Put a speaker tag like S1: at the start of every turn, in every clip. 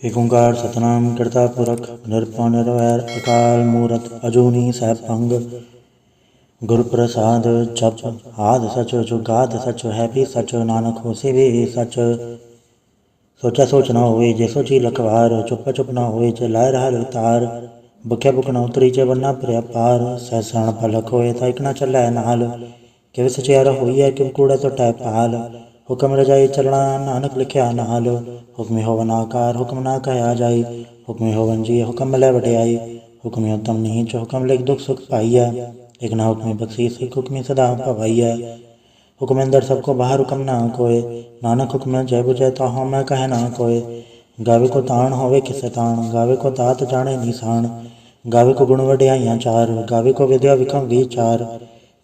S1: ਏਕ ਓਂਕਾਰ ਸਤਿਨਾਮ ਕਰਤਾ ਪੁਰਖ ਨਿਰਭਉ ਨਿਰਵੈਰ ਅਕਾਲ ਮੂਰਤ ਅਜੂਨੀ ਸੈਭੰਗ ਗੁਰ ਪ੍ਰਸਾਦ ਜਪ ਆਦਿ ਸਚ ਜੁਗਾਦ ਸਚ ਹੈ ਵੀ ਸਚ ਨਾਨਕ ਹੋਸੀ ਵੀ ਸਚ। ਸੋਚਾ ਸੋਚ ਨਾ ਹੋਏ ਜੇ ਸੋਚੀ ਲਖਵਾਰ ਚੁੱਪ ਚੁੱਪ ਨਾ ਹੋਏ ਜੇ ਲਾਇ ਰਹਾ ਲਤਾਰ। ਬੁਖਿਆ ਬੁਖ ਨਾ ਉਤਰੀ ਜੇ ਵਰਨਾ ਭਰਿਆ ਪਾਰ ਸਹਿਸਣ ਭਲਕ ਹੋਏ ਤਾਂ ਇੱਕ ਨਾ ਚੱਲੈ ਨਾਲ। ਕਿਵ ਸਚਿਆਰਾ ਹੋਈਐ ਕਿਵ ਕੂੜਾ ਟੁੱਟੈ ਪਾਲ। ਹੁਕਮ ਰਜਾਈ ਚੱਲਣਾ ਨਾਨਕ ਲਿਖਿਆ ਨਾਲ। ਹੁਕਮੀ ਹੋਵਨ ਆਕਾਰ ਹੁਕਮ ਨਾ ਕਹਿਆ ਜਾਈ। ਹੁਕਮੀ ਹੋਵਨ ਜੀ ਹੁਕਮ ਮਿਲੈ ਵਡਿਆਈ। ਹੁਕਮੀ ਉਤਮ ਨੀਚ ਹੁਕਮ ਲਿਖ ਦੁਖ ਸੁਖ ਪਾਈਐ। ਇਕ ਨਾ ਹੁਕਮੀ ਬਖਸ਼ੀਸ ਇਕ ਹੁਕਮੀ ਸਦਾ ਭਵਾਈਐ। ਹੁਕਮ ਅੰਦਰ ਸਭ ਕੋ ਬਾਹਰ ਹੁਕਮ ਨਾ ਕੋਇ। ਨਾਨਕ ਹੁਕਮ ਜੈ ਬੁਝੈ ਤਾਹਉ ਮੈਂ ਕਹਿ ਨਾ ਕੋਇ। ਗਾਵੇ ਕੋ ਤਾਣ ਹੋਵੇ ਕਿਸੇ ਤਾਣ ਗਾਵੇ ਕੋ ਦਾਤ ਜਾਣੇ ਨਿਸ਼ਾਨ। ਗਾਵੇ ਕੋ ਗੁਣ ਵਡਿਆਈਆਂ ਚਾਰ ਗਾਵੇ ਕੋ ਵਿਦਿਆ ਵਿਖਮ ਵਿਚਾਰ।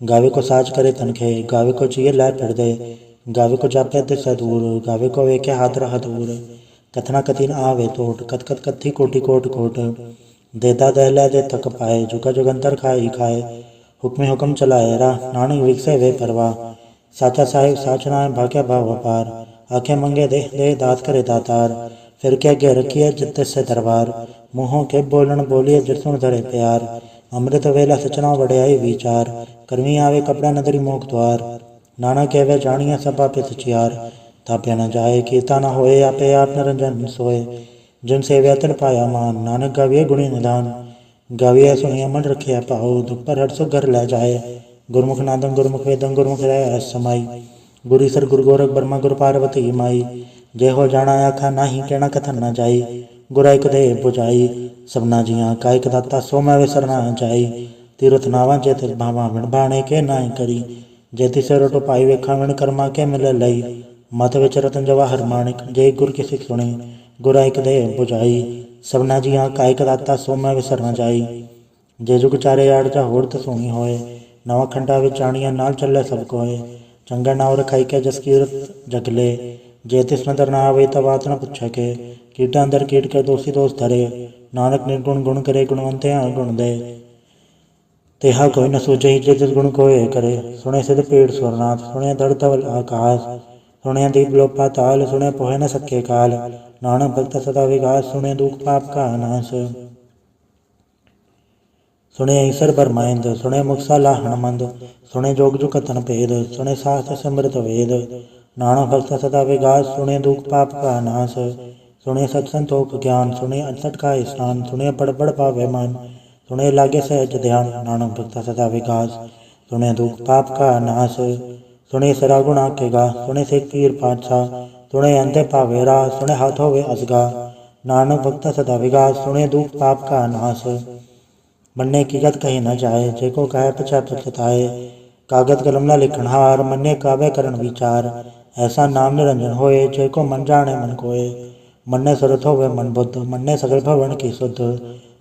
S1: ਗਾਵੇ ਕੋ ਸਾਜ ਕਰੇ ਤਨਖੇ ਗਾਵੇ ਕੋ ਚੀਏ ਲੈ ਫਿਰਦੇ। ਗਾਵੇ ਕੋ ਜਾਪੈ ਦਿਸੈ ਦੂਰ ਗਾਵੇ ਕੋ ਵੇਖੈ ਹਾਥ ਰਹਾ ਦੂਰ। ਕਥਨਾ ਕਥੀ ਨ ਆਵੇ ਟੋਟ ਕਥ ਕਥ ਕਥੀ ਕੋਟੀ ਕੋਟ ਕੋਟ। ਦੇਤਾ ਦਹਿ ਲੈ ਦੇ ਤਕ ਪਾਏ ਜੁਗਾ ਜੁਗੰਤਰ ਖਾਈ ਖਾਏ। ਹੁਕਮੇ ਹੁਕਮ ਚਲਾਏ ਰਾਹ ਨਾਨਕ ਵਿਗਸੈ ਵੇ ਪਰਵਾਹ। ਸਾਚਾ ਸਾਹਿਬ ਸਾਚ ਨਾਇ ਭਾਗਿਆ ਭਾਵ ਅਪਾਰ। ਆਖੇ ਮੰਗੇ ਦੇਹ ਦੇ ਦਾਤ ਕਰੇ ਦਾਤਾਰ। ਫਿਰ ਕੇ ਅੱਗੇ ਰਖੀਐ ਜਿਤ ਤਿਸੈ ਦਰਬਾਰ। ਮੂੰਹੋਂ ਕੇ ਬੋਲਣ ਬੋਲੀਏ ਜਿਤ ਸੁਣ ਧਰੇ ਪਿਆਰ। ਅੰਮ੍ਰਿਤ ਵੇਲਾ ਸਚਨਾ ਵਡਿਆਈ ਵਿਚਾਰ। ਕਰਮੀ ਆਵੇ ਕਪੜਾ ਨਦਰੀ ਮੋਖ ਦੁਆਰ। ਨਾਨਕ ਕਹਿਵੇ ਜਾਣੀਐ ਸਭ ਆਪੇ ਸਚਿਆਰ। ਥਾਪਿਆ ਨ ਜਾਏ ਕੀਤਾ ਨ ਹੋਏ ਆਪੇ ਆਪ ਨਿਰੰਜਨ ਸੋਏ। ਜਿਨ ਸੇਵਿਆ ਤਿਨ ਪਾਇਆ ਮਾਨ ਨਾਨਕ ਗਾਵੀਐ ਗੁਣੀ ਨਿਧਾਨ। ਗਾਵੀਐ ਸੁਣੀਐ ਮਨ ਰਖਿਆ ਭਾਉ ਦੁਖ ਪਰ ਹਰਿ ਸੁਖ ਘਰ ਲੈ ਜਾਏ। ਗੁਰਮੁਖ ਨਾਦੰ ਗੁਰਮੁਖ ਵੇਦੰ ਗੁਰਮੁਖ ਰਹਿ ਸਮਾਈ। ਗੁਰੂ ਈਸਰ ਗੁਰੂ ਗੋਰਖ ਬਰਮਾ ਗੁਰੂ ਪਾਰਵਤੀ ਮਾਈ। ਜੇ ਹੋ ਜਾਣਾ ਆਖਾ ਨਾਹੀ ਕਹਿਣਾ ਕਥਨ ਨ ਜਾਈ। ਗੁਰਾ ਇਕ ਦੇਹ ਬੁਝਾਈ ਸਭਨਾ ਜੀਆਂ ਕਾ ਇਕ ਦਾਤਾ ਸੋ ਮੈਂ ਵਿਸਰ ਨਾ ਜਾਈ। ਤੀਰਥ ਨਾਵਾਂ ਜੇ ਤਿਸ ਭਾਵਾਂ ਵਿਣ ਬਾਣੇ ਕੇ ਨਾਹੀ ਕਰੀ। ਜੇ ਤਿਸੈ ਰੋਟੋ ਪਾਈ ਵੇਖਾਂ ਵਿਣ ਕਰਮਾ ਕੇ ਮਿਲੈ ਲਈ। ਮਤ ਵਿੱਚ ਰਤਨ ਜਵਾਹਰ ਮਾਣਿਕ ਜੇ ਗੁਰ ਕੀ ਸਿਖ ਸੁਣੀ। ਗੁਰਾ ਇਕ ਦੇਹ ਬੁਝਾਈ ਸਭਨਾ ਜੀਆਂ ਕਾ ਇਕ ਦਾਤਾ ਸੋ ਮੈਂ ਵਿਸਰ ਨ ਜਾਈ। ਜੇ ਜੁਗ ਚਾਰੇ ਆੜ ਜਾ ਹੋੜ ਤਸੂਣੀ ਹੋਏ। ਨਵਾਂ ਖੰਡਾ ਵਿੱਚ ਜਾਣੀਆਂ ਨਾਲ ਚੱਲੇ ਸਭ ਕੋਏ। ਚੰਗਾ ਨਾਉ ਰਖਾਈ ਕੇ ਜਸ ਕੀਰਤ ਜਗਲੇ। ਜੇ ਤਿਸ ਨਦਰ ਨਾ ਆਵੇ ਤਾਂ ਬਾਤ ਨ ਪੁੱਛੈ ਕੇ। ਕੀਟਾਂ ਅੰਦਰ ਕੀਟ ਕੇ ਦੋਸੀ ਦੋਸ ਧਰੇ। ਨਾਨਕ ਨਿਰਗੁਣ ਗੁਣ ਕਰੇ ਗੁਣਵੰਤਿਆਂ ਗੁਣ ਦੇ। ਤੇਹਾ ਕੋਈ ਨ ਸੂਝਈ ਜੇ ਤਿਸ ਗੁਣ ਕੋਏ ਕਰੇ। ਸੁਣੇ ਸਿਧ ਪੀੜ ਸੁਰਨਾਥ ਸੁਣੇ ਧੜ ਧਵਲ ਆਕਾਸ। ਸੁਣਿਆ ਦੀਪ ਲੋਕ ਪਾਤਾਲ ਸੁਣੇ ਪੋਹੇ ਨ ਸਕੇ ਕਾਲ। ਨਾਨਕ ਭਗਤ ਸਦਾ ਵਿਗਾਸ ਸੁਣੇ ਦੁਖ ਪਾਪ ਕਾ ਨਾਸ। ਸੁਣੇ ਈਸਰ ਬਰਮਾਇੰਦ ਸੁਣੇ ਮੁਕਸਾ ਲਾਹਣ ਮੰਦ। ਸੁਣੇ ਜੋਗ ਜੁਗਤਨ ਭੇਦ ਸੁਣੇ ਸਾਸਤ ਸਿਮਰਤ ਵੇਦ। ਨਾਨਕ ਭਗਤ ਸਦਾ ਵਿਗਾਸ ਸੁਣੇ ਦੁਖ ਪਾਪ ਕਾ ਨਾਸ। ਸੁਣੇ ਸਚ ਸੰਤੋਖ ਗਿਆਨ ਸੁਣੇ ਅਚਟ ਕਾ ਇਸਨਾਨ। ਸੁਣੇ ਪੜ ਪੜ ਪਾਵੇ ਮਨ ਸੁਣੇ ਲਾਗੇ ਸਹਿਜ ਧਿਆਨ। ਨਾਨਕ ਭਗਤ ਸਦਾ ਵਿਗਾਸ ਸੁਣੇ ਦੁਖ ਪਾਪ ਕਾ ਨਾਸ। ਸੁਣੇ ਸਰਾ ਗੁਣਾ ਕੇ ਗਾ ਸੁਣੇ ਸਿੱਖ ਪੀਰ ਪਾਤਸ਼ਾਹ। ਸੁਣੇ ਅੰਧੇ ਪਾਵੇ ਰਾਹ ਸੁਣੇ ਹੱਥ ਹੋਵੇ ਅਸਗਾ। ਨਾਨਕ ਭਗਤ ਸਦਾ ਵਿਗਾਸ ਸੁਣੇ ਦੁਖ ਪਾਪ ਕਾ ਨਾਸ। ਮੰਨੇ ਕੀ ਗਤ ਕਹੀ ਨ ਜਾਏ ਜੇ ਕੋ ਕਹੈ ਪਛੈ ਪਛਤਾਏ। ਕਾਗਦ ਕਲਮ ਨ ਲਿਖਣ ਹਾਰ ਮੰਨੇ ਕਾਵੇ ਕਰਨ ਵਿਚਾਰ। ਐਸਾ ਨਾਮ ਨਿਰੰਜਨ ਹੋਏ ਜੇ ਕੋ ਮਨ ਜਾਣੇ ਮਨ ਕੋਏ। ਮੰਨੇ ਸੁਰਤ ਹੋਵੇ ਮਨ ਬੁੱਧ ਮੰਨੇ ਸਗਲ ਭਵਨ ਕੀ ਸੁਧ।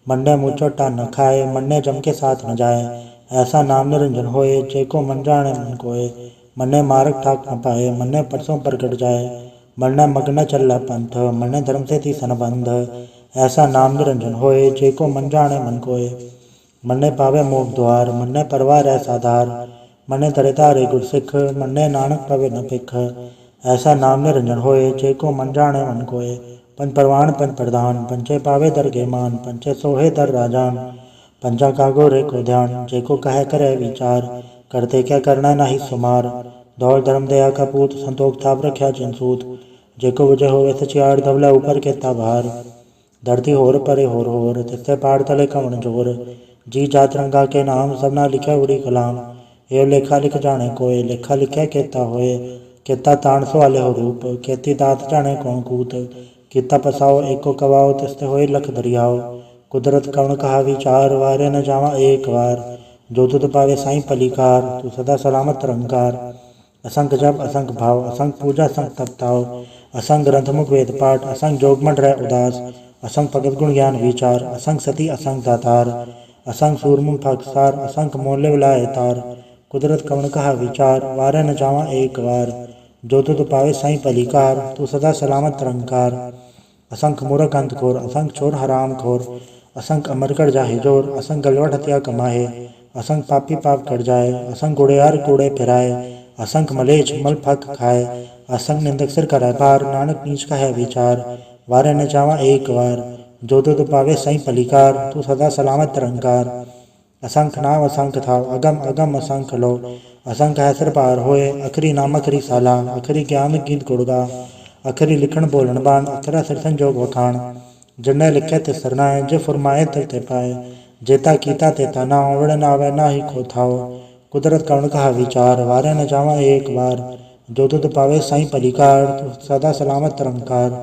S1: ਮੰਨੇ ਮੂੰਹ ਝੋਟਾ ਨ ਖਾਏ ਮੰਨੇ ਜਮ ਕੇ ਸਾਥ ਨ ਜਾਏ। ਐਸਾ ਨਾਮ ਨਿਰੰਜਨ ਹੋਏ ਜੇ ਕੋ ਮਨ ਜਾਣੇ ਮਨ ਕੋਏ। ਮੰਨੇ ਮਾਰਗ ਠਾਕ ਨ ਪਾਏ ਮੰਨੇ ਪਰਸੋਂ ਪ੍ਰਗਟ ਜਾਏ। ਮੰਨੇ ਮਗਨ ਚੱਲੈ ਪੰਥ ਮੰਨੇ ਧਰਮ ਸੇ ਤੀਸਨ ਬੰਧ। ਐਸਾ ਨਾਮ ਨਿਰੰਜਨ ਹੋਏ ਜੇ ਕੋ ਮਨ ਜਾਣੇ ਮਨ ਕੋਏ। ਮੰਨੇ ਪਾਵੇ ਮੋਖ ਦੁਆਰ ਮੰਨੇ ਪਰਵਾਰ ਐਸਾ ਧਾਰ। ਮੰਨੇ ਧਰੇ ਧਾਰੇ ਗੁਰ ਸਿੱਖ ਮੰਨੇ ਨਾਨਕ ਪਵੇ ਨ ਭਿਖ। ਐਸਾ ਨਾਮ ਨਿਰੰਜਨ ਹੋਏ ਜੇ ਕੋ ਮਨ ਜਾਣੇ ਮਨ ਕੋਏ। ਪੰਜ ਪਰਵਾਨ ਪੰਜ ਪ੍ਰਧਾਨ ਪੰਚੇ ਪਾਵੇ ਦਰਗੇ ਮਾਨ। ਪੰਚੇ ਸੋਹੇ ਦਰ ਰਾਜਾਨ ਪੰਚਾ ਕਾ ਗੋਰੇ ਕੋ ਧਿਆਨ। ਜੇ ਕੋ ਕਹੈ ਕਰੈ ਵਿਚਾਰ ਕਰਤੇ ਕਿਆ ਕਰਨਾ ਨਾਹੀ ਸੁਮਾਰ। ਦੌੜ ਧਰਮ ਦਇਆ ਕਾ ਪੂਤ ਸੰਤੋਖ ਥਾਪ ਰਖਿਆ ਜਿਨ ਸੂਤ। ਜੇ ਕੋ ਵਜਹ ਹੋਵੇ ਸਚਿਆਰ ਧਵਲਾ ਉਪਰ ਕੀਤਾ ਭਾਰ। ਧਰਤੀ ਹੋਰ ਪਰੇ ਹੋਰ ਹੋਰ ਤਿਸਤੇ ਪਾੜ ਤਲੇ ਕਵਣ ਜੋਰ। ਜੀ ਜਾਤ ਰੰਗਾ ਕੇ ਨਾਮ ਸਭਨਾ ਲਿਖਿਆ ਉੜੀ ਕਲਾਮ। ਏਵ ਲੇਖਾ ਲਿਖ ਜਾਣੇ ਕੋਏ ਲੇਖਾ ਲਿਖਿਆ ਕੇਤਾ ਹੋਏ। ਕੇਤਾ ਤਾਣ ਸੁਆਲਿਓ ਰੂਪ ਕੇਤੀ ਦਾਤ ਜਾਣੇ ਕੌਣ ਕੂਤ। ਕੀਤਾ ਪਸਾਓ ਏਕੋ ਕਵਾਓ ਤਿਸਤੇ ਹੋਏ ਲਖ ਦਰਿਆਓ। ਕੁਦਰਤ ਕਵਣ ਕਹਾ ਵਿਚਾਰ ਵਾਰੇ ਨ ਜਾਵਾਂ ਏਕ ਵਾਰ। ਜੋ ਤੁਧ ਪਾਵੇ ਸਾਈਂ ਭਲੀਕਾਰ ਤੂੰ ਸਦਾ ਸਲਾਮਤ ਨਿਰੰਕਾਰ। ਅਸੰਖ ਜਪ ਅਸੰਖ ਭਾਵ ਅਸੰਖ ਪੂਜਾ ਅਸੰਖ ਤਪ ਤਾਉ। ਅਸੰਖ ਗ੍ਰੰਥ ਮੁਖ ਵੇਦ ਪਾਠ ਅਸੰਖ ਜੋਗ ਮਨ ਰਹਿ ਉਦਾਸ। ਅਸੰਖ ਭਗਤ ਗੁਣ ਗਿਆਨ ਵਿਚਾਰ ਅਸੰਖ ਸਤੀ ਅਸੰਖ ਦਾਤਾਰ। ਅਸੰਖ ਸੂਰਮੁਖ ਭਗਸਾਰ ਅਸੰਖ ਮੋਲੇ ਵਿਲਾਏ ਤਾਰ। ਕੁਦਰਤ ਕਵਣ ਕਹਾ ਵਿਚਾਰ ਵਾਰੇ ਨ ਜਾਵਾਂ ਏਕ ਵਾਰ। ਜੋ ਤੁਧ ਪਾਵੇ ਸਾਈਂ ਭਲੀਕਾਰ ਤੂੰ ਸਦਾ ਸਲਾਮਤ ਨਿਰੰਕਾਰ। ਅਸੰਖ ਮੂਰਖ ਅੰਧ ਖੋਰ ਅਸੰਖ ਚੋਰ ਹਰਾਮ ਖੋਰ। ਅਸੰਖ ਅਮਰ ਕਰ ਜਾਹੇ ਜੋਰ ਅਸੰਖ ਗਲਵਟ ਹਤਿਆ ਕਮਾਹੇ। ਅਸੰਖ ਪਾਪੀ ਪਾਪ ਕਰ ਜਾਏ ਅਸੰਖ ਗੁੜਿਆਰ ਕੂੜੇ ਫਿਰਾਏ। ਅਸੰਖ ਮਲੇਛ ਮਲ ਫਕ ਖਾਏ ਅਸੰਖ ਨਿੰਦਕ ਸਿਰ ਕਰੈ ਭਾਰ। ਨਾਨਕ ਨੀਚ ਕਹੈ ਵਿਚਾਰ वारे न चावा एक बार। जो तुध पावे सही पलिकार, तू सदा सलामत निरंकार। असंख नाम असंख थाव, अगम अगम असंख लो। असंख है सिर पार होए, अखरी नाम अखरी साला। अखरी ज्ञान गीत गुड़गा, अखरी लिखण बोलन बाण। अखरा सिर संजोग वखाण, जिन्हें लिखे ते सरनाए। जे फुरमाए ते पाए, जेता कीता तेता नाव। विड़ नावे ना ही को थाओ, कुदरत कवण कहा विचार। वारे न जावा एक बार, जो तुध पावे साई पलिकार। तू सदा सलामत निरंकार।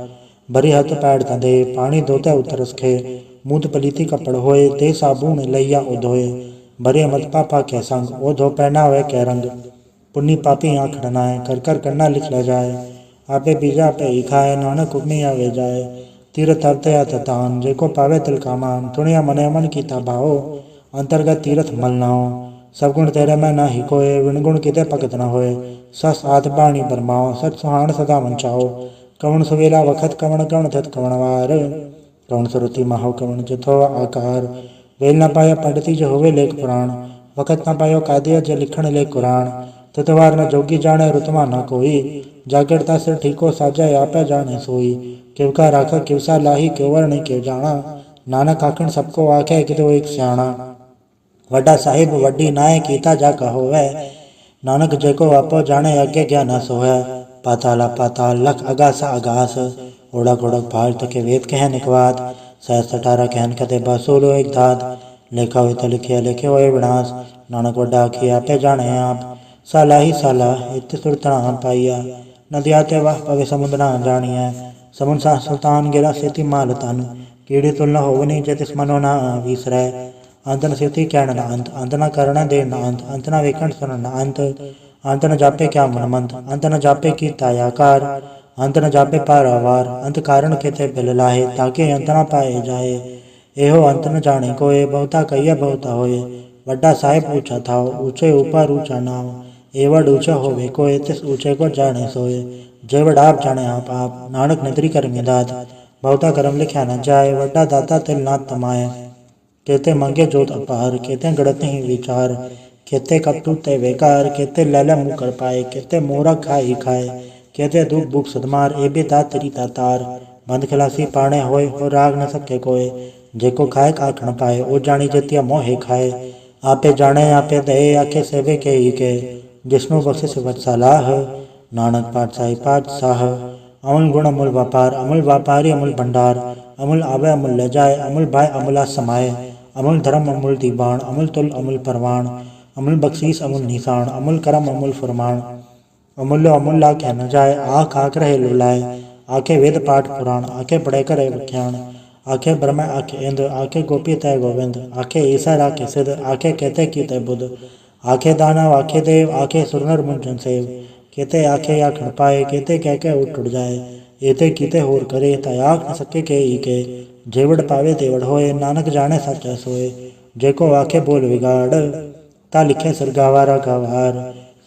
S1: भरी हथ पैड़ तंदे, पानी धोते उतर रखे। मूत पलीती कपड़ होए, ते साबुन लैया उधोए। भरे मत पापा के संग, ओ धो पहनावे के रंग। पुन्नी पापी आँख डनाए, कर कर करना लिख ले जाए। आपे बीजा आपे ही खाए, नानक हुक्मी आवे जाए। तीरथ अवते अततान, जेको पावे तिल का मान। तुणिया मने मन कीता भाओ, अंतर्गत तीरथ मल नाओ। सब गुण तेरे में ना ही कोय, विण गुण किते भगत न होए। सस आत बाणी बरमाओ, सच सुहान सदा वंचाओ। कवण सुवेला वखत कवण, कवण तित कवण वार। कवण सुरति माहो, कवण जथो आकार। वेल न पाया पंडिती जो होवे लेख पुराण। वखत न पायो कादिया जो लिखण ले कुरान। तितवार न जोगी जाने, रुतमा न कोई। जागरता सिर ठीको साजा, आपे जाने सोई। किवका राखा किवसा लाही, क्यों वर्णि क्यों जाना। नानक आखण सबको आखे, कितो एक स्याणा। वड्डा साहिब वड्डी नाय, कीता जा कहो वै। नानक जेको आपो जाने, अगे ज्ञान सोहै। पाताला पाताल लख अगासा अगास, ओढ़क ओढ़क भाल तके वेद कह निकवात। सहस्त्र 18 कहन कते बासुलो एक धात। लेखा हुए तो लिखे, लिखे होए विनाश। नानक वड्डा आखी आपे जाने आप। साला ही साला इत सुरतना पाइया, नदिया ते वह पवे समुद्र न जानिया। समुद्र सा सुल्तान गिरा सेति माल तन, कीड़ी तुल न होवनी जतिस मनो न विसरै। अंत न सेति कहण न अंत, अंत न करण दे न अंत। अंत न वेखण सुनन न अंत, अंत न जापे क्या मनमंत। अंत न जापे की तायाकार, अंत न जापे पारावार। अंत कारण केते बिल लाहे, ताके अंत न पाए जाए। एहो अंत न जाने कोय, बहुता कहिया बहुता होए। वड्डा साहिब ऊंचा थाओ, ऊंचे ऊपर ऊंचा नाव। एवड ऊंचा होवे कोय, तिस ऊंचे को जाने सोए। जेवड आप जाने आप, नानक निद्री करमी दात। बहुता कर्म लिख्या न जाए, वड्डा दाता तिल नाथ तमाए। केते मंगे जोत अपार, केते गड़त ही विचार। केते कपटू ते बेकार, केते लैले मुँह कर पाए। केते मोरा खाई खाए, केते दुख बुख सदमार। एबे दात तेरी दातार, बंद खलासी पाणे होए। हो राग न सके कोय, जेको खाए आख न पाए। ओ जानी जतिया मोहे खाए, आपे जाने आपे दे। आखे सेवे के ही के, जिष्णु बख्शिस वत्सलाह। नानक पातशाही पातशाह, अमूल गुण अमूल व्यापार। अमूल व्यापारी अमूल भंडार, अमूल आवे अमूल ले जाए। अमूल भाई अमूला समाये, अमूल धर्म अमूल दीवान। अमूल तुल अमूल परवान, अमूल बख्शीस अमूल निशान। अमूल करम अमूल फरमान, अमूल्य अमूल्य कह न जाए। आख आख रहे लुलाए, आखे वेद पाठ पुराण। आखे पढ़े करे व्याख्यान, आखे ब्रह्म आखे इंद्र। आखे गोपी तय गोविंद, आखे ईसर आखे सिद्ध। आखे कहते की तय बुद्ध, आखे दानव आखे देव। आखे सुरनर मुंजन सेव, केते आखे आखण पाए। केते कह के उठ जाए, एते कीते होर करे। तय आख न सके के ही के, जेवड़ पावे तेवड़ होए। नानक जाने सच्चा सोए, जेको आखे बोल विगाड़। ता लिखे सिर गावारा गवार,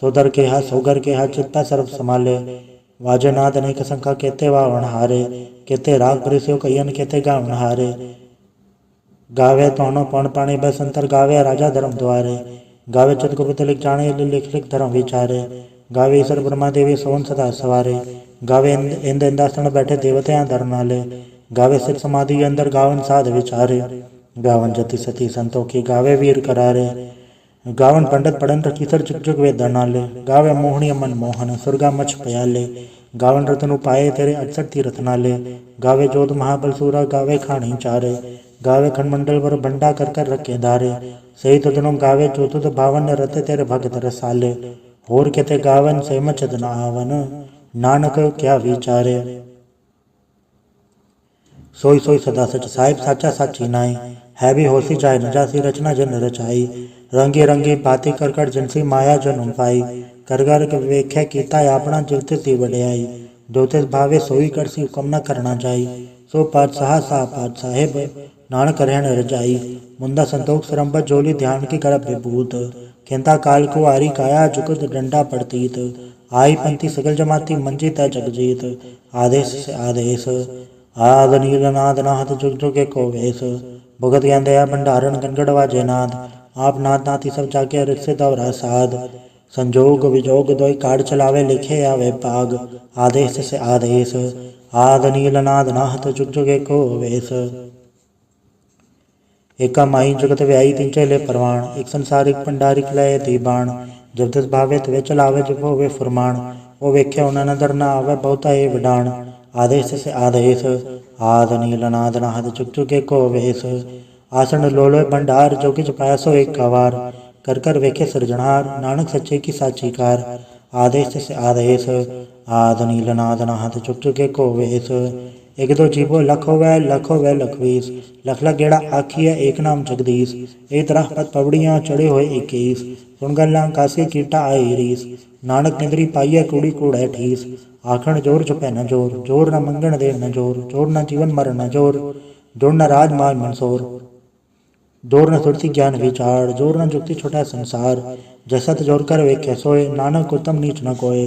S1: सोदर के हा सोगर के हा। चित्ता सर्व संभाले, वाजे नाद अनेक संख्या। केते वावण हारे, केते राग परिस्यो कयन। केते गावण हारे, गावे तोनो पौन पाणी बसंतर। गावे राजा धर्म द्वारे, गावे चित गुप्त लिख जाने। लिख लिख धर्म विचारे, गावे ईश्वर ब्रह्मा देवी सोन सदा सवारे। गावे इंद इंदासन बैठे देवते धर नाले। गावे सिर समाधि अंदर, गावन साध विचारे। गावन जति सती संतोखी, गावे वीर करारे। गावन पंडित पढ़न रखीसर, जुग जुग वे धरनाले। गावे मोहनी मन मोहन, सुरगा मछ पयाले। गावन रतन उपाये, तेरे 68 तीरथ नाले। गावे जोध महाबल सूरा, गावे खानी चारे। गावे खंडमंडल वर भंडा, कर कर रखे धारे। सही तुदनो गावे जो तुद भावन, रते तेरे भगत रसाले। होर केते गावन से मचद न आवन, नानक क्या विचारे। सोई सोई सदा सच, साहिब साचा साची नाई। है भी होसी जाय न जासी, रचना जन रचाई। रंगी रंगी बाती कर कर, जिनसी माया जन पाई। कर कर वेख्या कीता आपना, जिवते सी वड्याई। जो तिस भावे सोई करसी, हुकम न करना जाई। सो पातशाह सा पात साहिब, नानक रहन रजाई। मुंदा संतोख सरम्बत जोली, ध्यान की कर विभूत। खेता काल को आरी काया, जुगत डंडा पड़तीत। आई पंथी सगल जमाती, मंजी तय जगजीत। आदेश से आदेश, आद नील नाद नाथ। जुग जुग को वेश, भुगत ज्ञान दया भंडारण। गणगढ़ वाजे नाद, आप नाथ नाथी सब जाके। रिक्से दौरा साध, संजोग विजोग दोई काढ़ चलावे, लिखे आवे पाग। आदेश से आदेश आद नील नाद नाहत, जुग जुग एको वेश। एका माई जगत व्याई, तीन चेले परवान। एक संसारिक पंडारिक लय दी बाण। जब दस भावे तवे चलावे, जब होवे फुरमाण। ओ वेख्या उन नदर न आवे, बहुता ए विडाण। आदेश से आदेश आद नील नाद नाहत, जुग जुग एको वेश। आसन लोलोय भंडार, जो किछ पाया सो एक कवार। कर कर वेखे सृजनहार, नानक सच्चे की साची कार। आदेश से आदेश आद नील नाद नाहत, जुग जुग एको वेश। एक दो जीवो लख होवै लखवीस। लख लख गेड़ा आखिए, एक नाम जगदीश। एक तरह पद पवड़ियाँ, चढ़े हुए 21। सुन गल्लां कासी कीटा आई रीस। नानक निंदरी पाइए, कूड़ी कूड़ै ठीस। आखण जोर छुपै न जोर, जोर न मंगण दे न जोर। जोर न जीवन मरण न जोर, जोर न राज माल मनसोर। जोर न सुरति ज्ञान विचार, जोर न जुक्ति छुटै संसार। जसत जोर कर वेख्य सोय, नानक उत्तम नीच न कोय।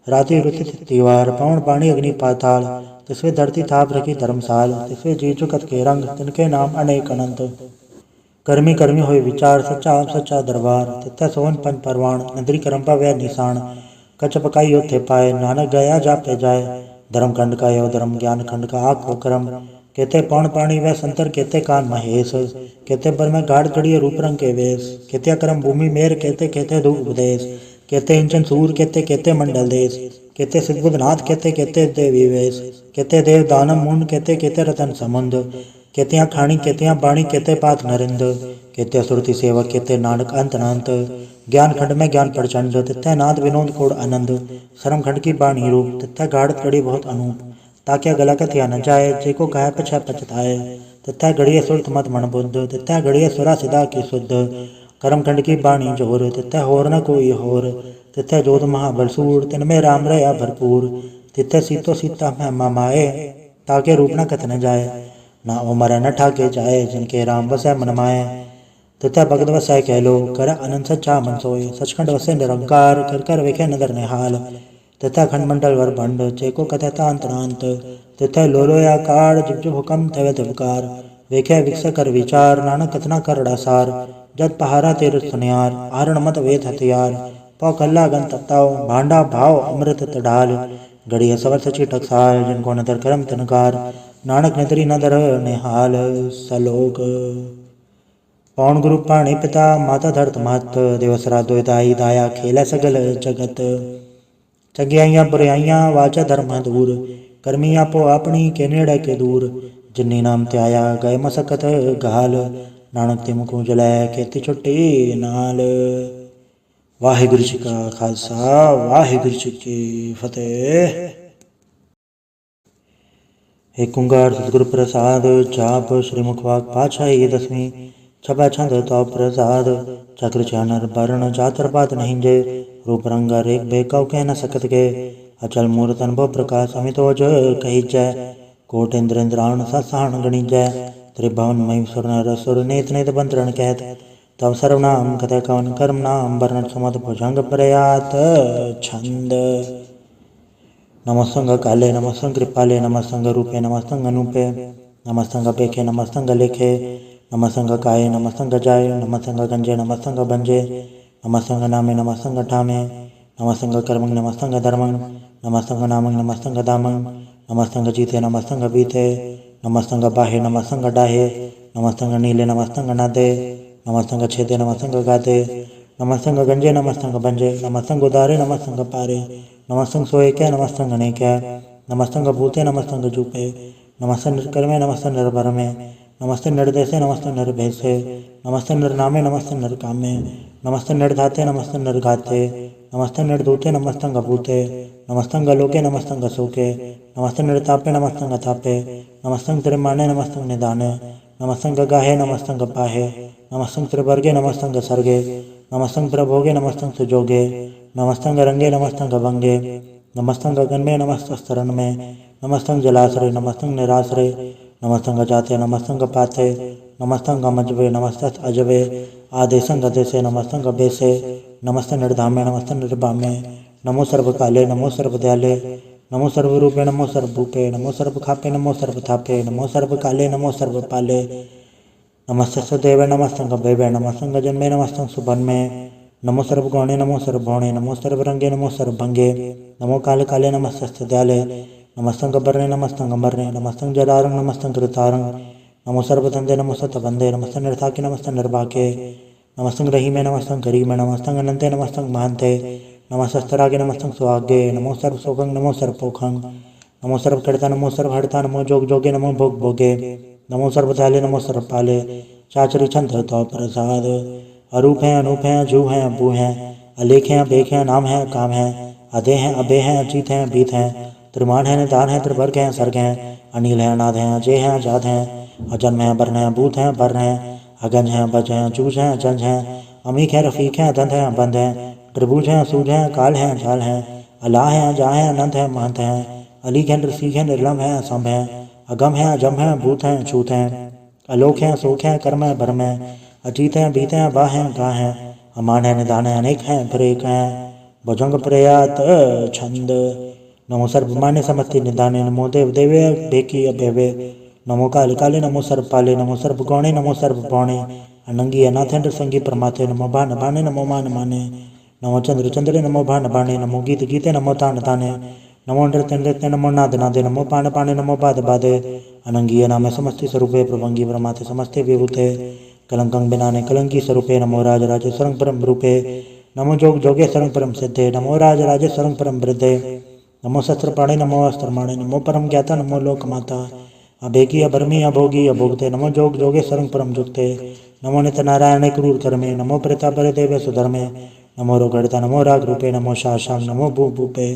S1: राति रुति तिवार, पवन पानी अग्नि पाताल। तिसवे धरती थाप रखी धर्मसाल। तिसवे जी चुकत के रंग, तिनके नाम अनेक अनंत। कर्मी कर्मी होय विचार, सच्चा सच्चा दरबार। तिथै सोवन पंच परवान, नदरी करम पावै निशान। कच पकाई योथे पाए, नानक गया जापे जाय। धर्म खंड का यो धर्म, ज्ञान खंड का आखो क्रम। केते पौन पाणी वह संतर, केते कान महेश। केते बर में गाढ़ गढ़िय रूप रंग के वेश। केते करम भूमि मेर, केते केते दो उपदेश। केते इंचन सूर, केते केते मंडल देश। केते सिद्धबुद्धनाथ, केते केते देवी वेश। केते देव दानम मुंड, केते केते रतन समुंद। केतियाँ खाणी केतियाँ बाणी, केते पात नरिंद। केते सुरति सेवक, केते नानक अंत अनंत। ज्ञान खंड में ज्ञान प्रचंड, तिथै नाद विनोद कोड आनंद। शर्म खंड की बाणी रूप, तिथै गाढ़ गढ़ी बहुत अनूप। ताक्या गला कथिया न जाए, जेको कहे पछै पछताए। तिथै गढ़िय सुरत मत मन बुद्ध, तिथै गढ़िय सुरा सिदा की शुद्ध। कर्म खंड की बाणी जोर, तिथै होर न कोई होर। तिथै जोध महाबलसूर, तिनमें राम रया भरपूर। तिथै सीतो सीता महिमा माए, ताके रूप न कथ न जाए। ना उमर न ठाके जाए, जिनके राम वसै मन माए। तिथै भगत वसै कह लो, कर अनंत सच्चा मन सोय। सचखंड वसै निरंकार, कर कर वेखे नदर निहाल। तिथै खंड मंडल वर भंड, चेको कथै तांत नांत। तिथै लोलोय आकार, जुग जुग हुकम थवे धिवकार। वेखे विकस कर विचार, नानक कथना करड़ा सार। जत पहारा तेर सुनियार, आरण मत वेद हथियार। पौ कल्ला गन तताओ, भांडा भाव अमृत तडाल। गढ़िय सवर सची टकसाल, जिनको नदर करम तिनकार। नानक नदरी नदर निहाल। सलोक पौन गुरु पाणी पिता, माता धरत महत। दिवसरा दुदाई दाया, खेलै सगल जगत। चंगियाइयाँ बुराइयाँ, वाचा धर्म दूर। कर्मी आपो अपनी, के नेड़े के दूर। जिन्नी नाम त्याया, गए मसकत घाल। नानक तिम को जलै, खेती छुट्टी नाल। वाहिगुरु जी का खालसा, वाहिगुरु जी की फतेह। एक ओंकार सतगुरु प्रसाद, जाप श्री मुखवाक पातशाही 10वीं। छपै छंद तो प्रसाद, चक्र चानर वर्ण जातर पात नहीं जे। रूप रंग रेख बेकौ कह न सकत के। अचल मूर्त अनुभव प्रकाश, अमितोज कही जय। कोट इंद्र इंद्राण ससाहन गणिजय। त्रिभुवन मई सुर नर सुर, नेत नेत बंतरण कहत। तब सर्वनाम कथय कवन, कर्म नाम वर्ण सुमत भुजंग प्रयात छंद। नमस्तंग काले नमस्तंग कृपाले, नमस्तंग रूपे नमस्तंग अनूपे। नमस्तंग पेखे नमस्तंग लेखे, नमस्तंग काये नमस्तंग जाय। नमस्तंग गंजे नमस्तंग भंजे, नमस्तंग नामे नमस्तंग ठामे। नमस्तंग कर्मंग नमस्तंग धर्मंग, नमस्तंग नामंग नमस्तंग धामंग। नमस्तंग जीते नमस्तंग बीते, नमस्तंग बाहे नमस्तंग डाहे। नमस्तंग नीले नमस्तंग नादे, नमस्तंग छेदे नमस्तंग गादे। नमस्तंग गंजे नमस्तंग भंजे, नमस्तंग उदारे नमस्तंग पारे। नमस्तंग सोए क्या नमस्तंग ने क्या, नमस्तंग भूते नमस्तंग जूपे। नमस्तंग निर्कर्मे नमस्तंग निर्भरमे, नमस्ते निर्देशे नमस्ते निर्भेशे। नमस्ते निर्नामे नमस्ते निर्कामे, नमस्ते निर्धाते नमस्ते निर्घाते। नमस्ते निर्धूते नमस्तंग भूते, नमस्तंग लोके नमस्तंग शोके। नमस्ते निर्तापे नमस्तंग तापे, नमस्तंग त्रिमाने नमस्तंग निदाने। नमस्तंग गाहे नमस्तंग पाहे, नमस्तंग त्रिवर्गे नमस्तंग सर्गे। नमस्तंग प्रभोगे नमस्तंग सुजोगे, नमस्तंग रंगे नमस्तंग भंगे। नमस्तंग गगन में नमस्तस्तरण में, नमस्तंग जलाश्रय नमस्तंग निराश्रय। नमस्तंग जाते नमस्तंग पाथे, नमस्तंग अमजवे नमस्तस्त अजवे। आदेशंग अदेशे नमस्तंग बेसे, नमस्ते निर्धामे नमस्ते निर्भामे। नमो सर्वकाले नमो सर्वदयाले, नमो सर्वरूपे नमो सर्वभूपे। नमो सर्वखापे नमो सर्वथापे, नमो सर्वकाले नमो सर्वपाले। नमस्ते सदेव नमस्तंग भैवे, नमस्तंग जन्मे नमस्तंग सुभन्मे। नमो सर्वगौणे नमो सर्वभौणे नमो सर्वरंगे नमो सर्वभंगे नमो काले काले नमस्तस्त्याले नमस्तंग बर्णे नमस्तंग मर्णे नमस्तंग जलारंग नमस्तंग कृतारंग नमो सर्वतंदे नमो सतबंदे नमस्तंग निर्थाके नमस्तंग निर्भाके नमस्तंग रहीमे नमस्तंग करीमे नमस्तंग अनंते नमस्तंग महंते नमस्तरागे नमस्तंग सुहागे नमो सर्वसोखंग नमो सर्वपोखंग नमो सर्वकर्ता नमो सर्वहर्ता नमो जोग जोगे नमो भोग भोगे नमो सर्वताले नमो सर्वपाले चाचरी छंद तो प्रसाद अरूप हैं अनूप हैं अजू हैं अबू हैं अलेख हैं अबेख हैं नाम हैं काम हैं अधे हैं अबे हैं अजीत हैं बीत हैं त्रिमान हैं निदान हैं त्रिवर्ग हैं सर्ग हैं अनिल हैं अनाथ हैं अजय हैं आजाद हैं अजन्म हैं बर्ण हैं भूत हैं बर्ण हैं अगंज हैं बज हैं अजूज हैं अजंज हैं अमीक हैं रफीक हैं अदंत हैं अबंध हैं त्रिभुज हैं असूज हैं काल हैं जाल हैं अलाह हैं अजा हैं अनंत हैं महंत हैं अलीक हैं रसीक हैं निर्लम हैं असंभ हैं अगम हैं अजम हैं भूत हैं अछूत हैं अलोक हैं असोख हैं कर्म हैं भरम हैं अजीत हैं बीत हैं बा हैं गा हैं अमान हैं निदान हैं अनेक हैं फिर एक हैं भुजंग प्रयात छंद नमो सर्वमान्य समस्ति निदाने नमो देव देवे बेकी अभेवे नमो काले काले नमो सर्वपाले नमो सर्वगौणे नमो सर्वपौणे अनंगी अनाथेन्द्र संगी परमाथे नमो भान भाने नमो मान माने नमो चंद्र चंद्रे नमो भान भाने नमो गीत गीते नमो तान ताने नमो नृत्य नृत्य नमो नाद नादे नमो पान पाने नमो बाद बादे अनंगी नामे समस्ति स्वरूपे प्रभंगी परमाथे समस्ते विभूते कलंकं बिनाने कलंकी स्वरूपे नमो राज राजे सरंग परम रूपे नमो जोग जोगे सरंग परम सिद्धे नमो राज राजे सरंग परम वृद्धे नमो शस्त्र पाणे नमो अस्त्रमाणे नमो परम ज्ञाता नमो लोक माता अभेगी अभर्मी अभोगी अभोगते नमो जोग जोगे सरंग परम जुगते नमो नित्य नारायण क्रूर कर्मे नमो प्रताप बरे देवे सुधर्मे नमो रोगड़ता नमो राग रूपे नमो शाशांग नमो भू भूपे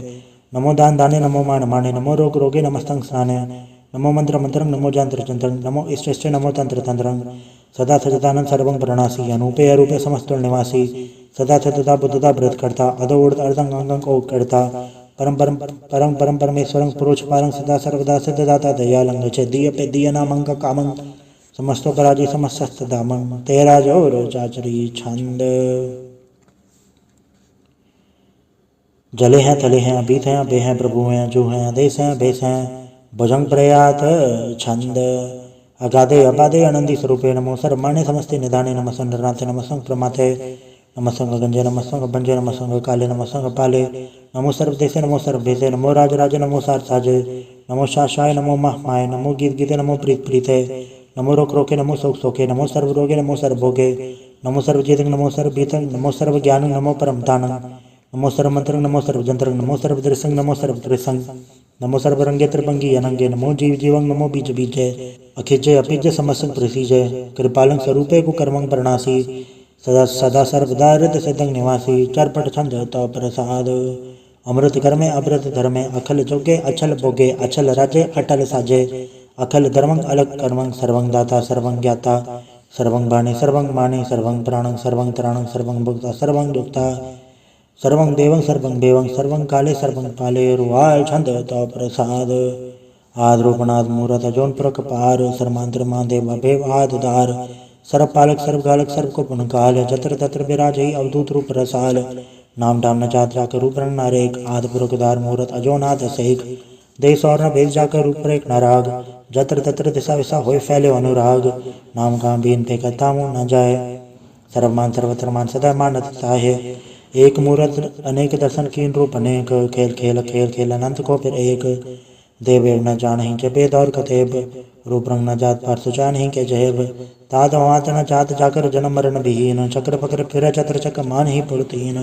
S1: नमो दान दाने नमो मान माने नमो रोग रोगे नमस्तंग स्नाने नमो मंत्र मंत्रं नमो जंत्र जंत्रं नमो इष्ट इष्ट नमो तंत्र तंत्रं सदा सचिदानंद सर्वं प्रणासी अनूपे अरूपे समस्तुल निवासी सदा सतता बुद्धता व्रत करता अदो उड़त अर्धंग अंगं को करता परम परम परम परम परमेश्वरं पुरुष पारं सदा सर्वदा सिद्धदाता दयालंग च दिय पे दिय नामंग कामं समस्तो पराजी समस्त दामं तेरा जोर चाचरी छंद जले हैं तले हैं अबीत हैं अबे हैं प्रभु हैं जो हैं आदेश हैं बेस हैं भुजंग प्रयात छंद अगाधे अबाधे आनंदी स्वरूपे नमो सर्वमान्य समस्ते निधाने नमस्ते नरनाथे नमस्ते प्रमाथे नमस्ते गंजे नमस्ते भंजे नमस्ते काले नमस्ते पाले नमो सर्वदेशे नमो सर्वभेसे नमो राज राजे नमो सार साजे नमो शाशाय नमो महामाय नमो गीत गीते नमो प्रीत प्रीते नमो रोक रोके नमो शोक शोके नमो सर्वरोगे नमो सर्वभोगे नमो सर्वजीतंग नमो सर्वभीतंग नमो सर्वज्ञानं नमो परम दानं नमो सर्वमंत्रं नमो सर्वजंत्रं नमो सर्वदृशं नमो सर्वदृशं नमो सर्वरंगे त्रिभंगी अनंगे नमो जीव जीवं नमो बीज बीजे अखिजे अपिजे समस्त प्रसीजे कृपालं स्वरूपे कुकर्मं प्रणासी सदा सदा सर्वदा हृदय सिद्धं निवासी चरपट छंद तो प्रसाद अमृत कर्मे अमृत धर्मे अखल जोगे अचल भोगे अचल राजे अटल साजे अखल धर्मं अलग कर्मं सर्वं दाता सर्वं ज्ञाता सर्वं बाणे सर्वं माने सर्वं प्राणं सर्वं त्राणं सर्वं भुक्ता सर्वं दुक्ता सर्वं देवं सर्वं देवं सर्वं काले सर्वं पाले रुवाल छंद तो प्रसाद आद्रूपनाद मूरत जोन प्रक पार सर्मांतर महादेव अभेव आधार सर्वपालक सर्वगालक सर्व को पुनकाल जत्र तत्र विराज ही अवधूत रूप रसाल नाम डाम न जात जाकर रूप रंग नारेक आद पुरखदार मूरत अजोनाथ सेक देश और न भेद जाकर रूप रेख नाराग जत्र तत्र दिशा विशा होए फैले अनुराग नाम का बीन पे कहता मुँह न जाए सर्वमान सर्वत्रमान सदा मानत ताहे एक मूरत अनेक दर्शन कीन रूप अनेक खेल खेल खेल खेल अनंत को फिर एक देव न जान ही जबेद और कतेब रूप रंग न जात पार सुजान ही के जहेब तात वात न जात जाकर जन्म मरण विहीन चक्र पक्र फिर चत्र चक मान ही पुरतीन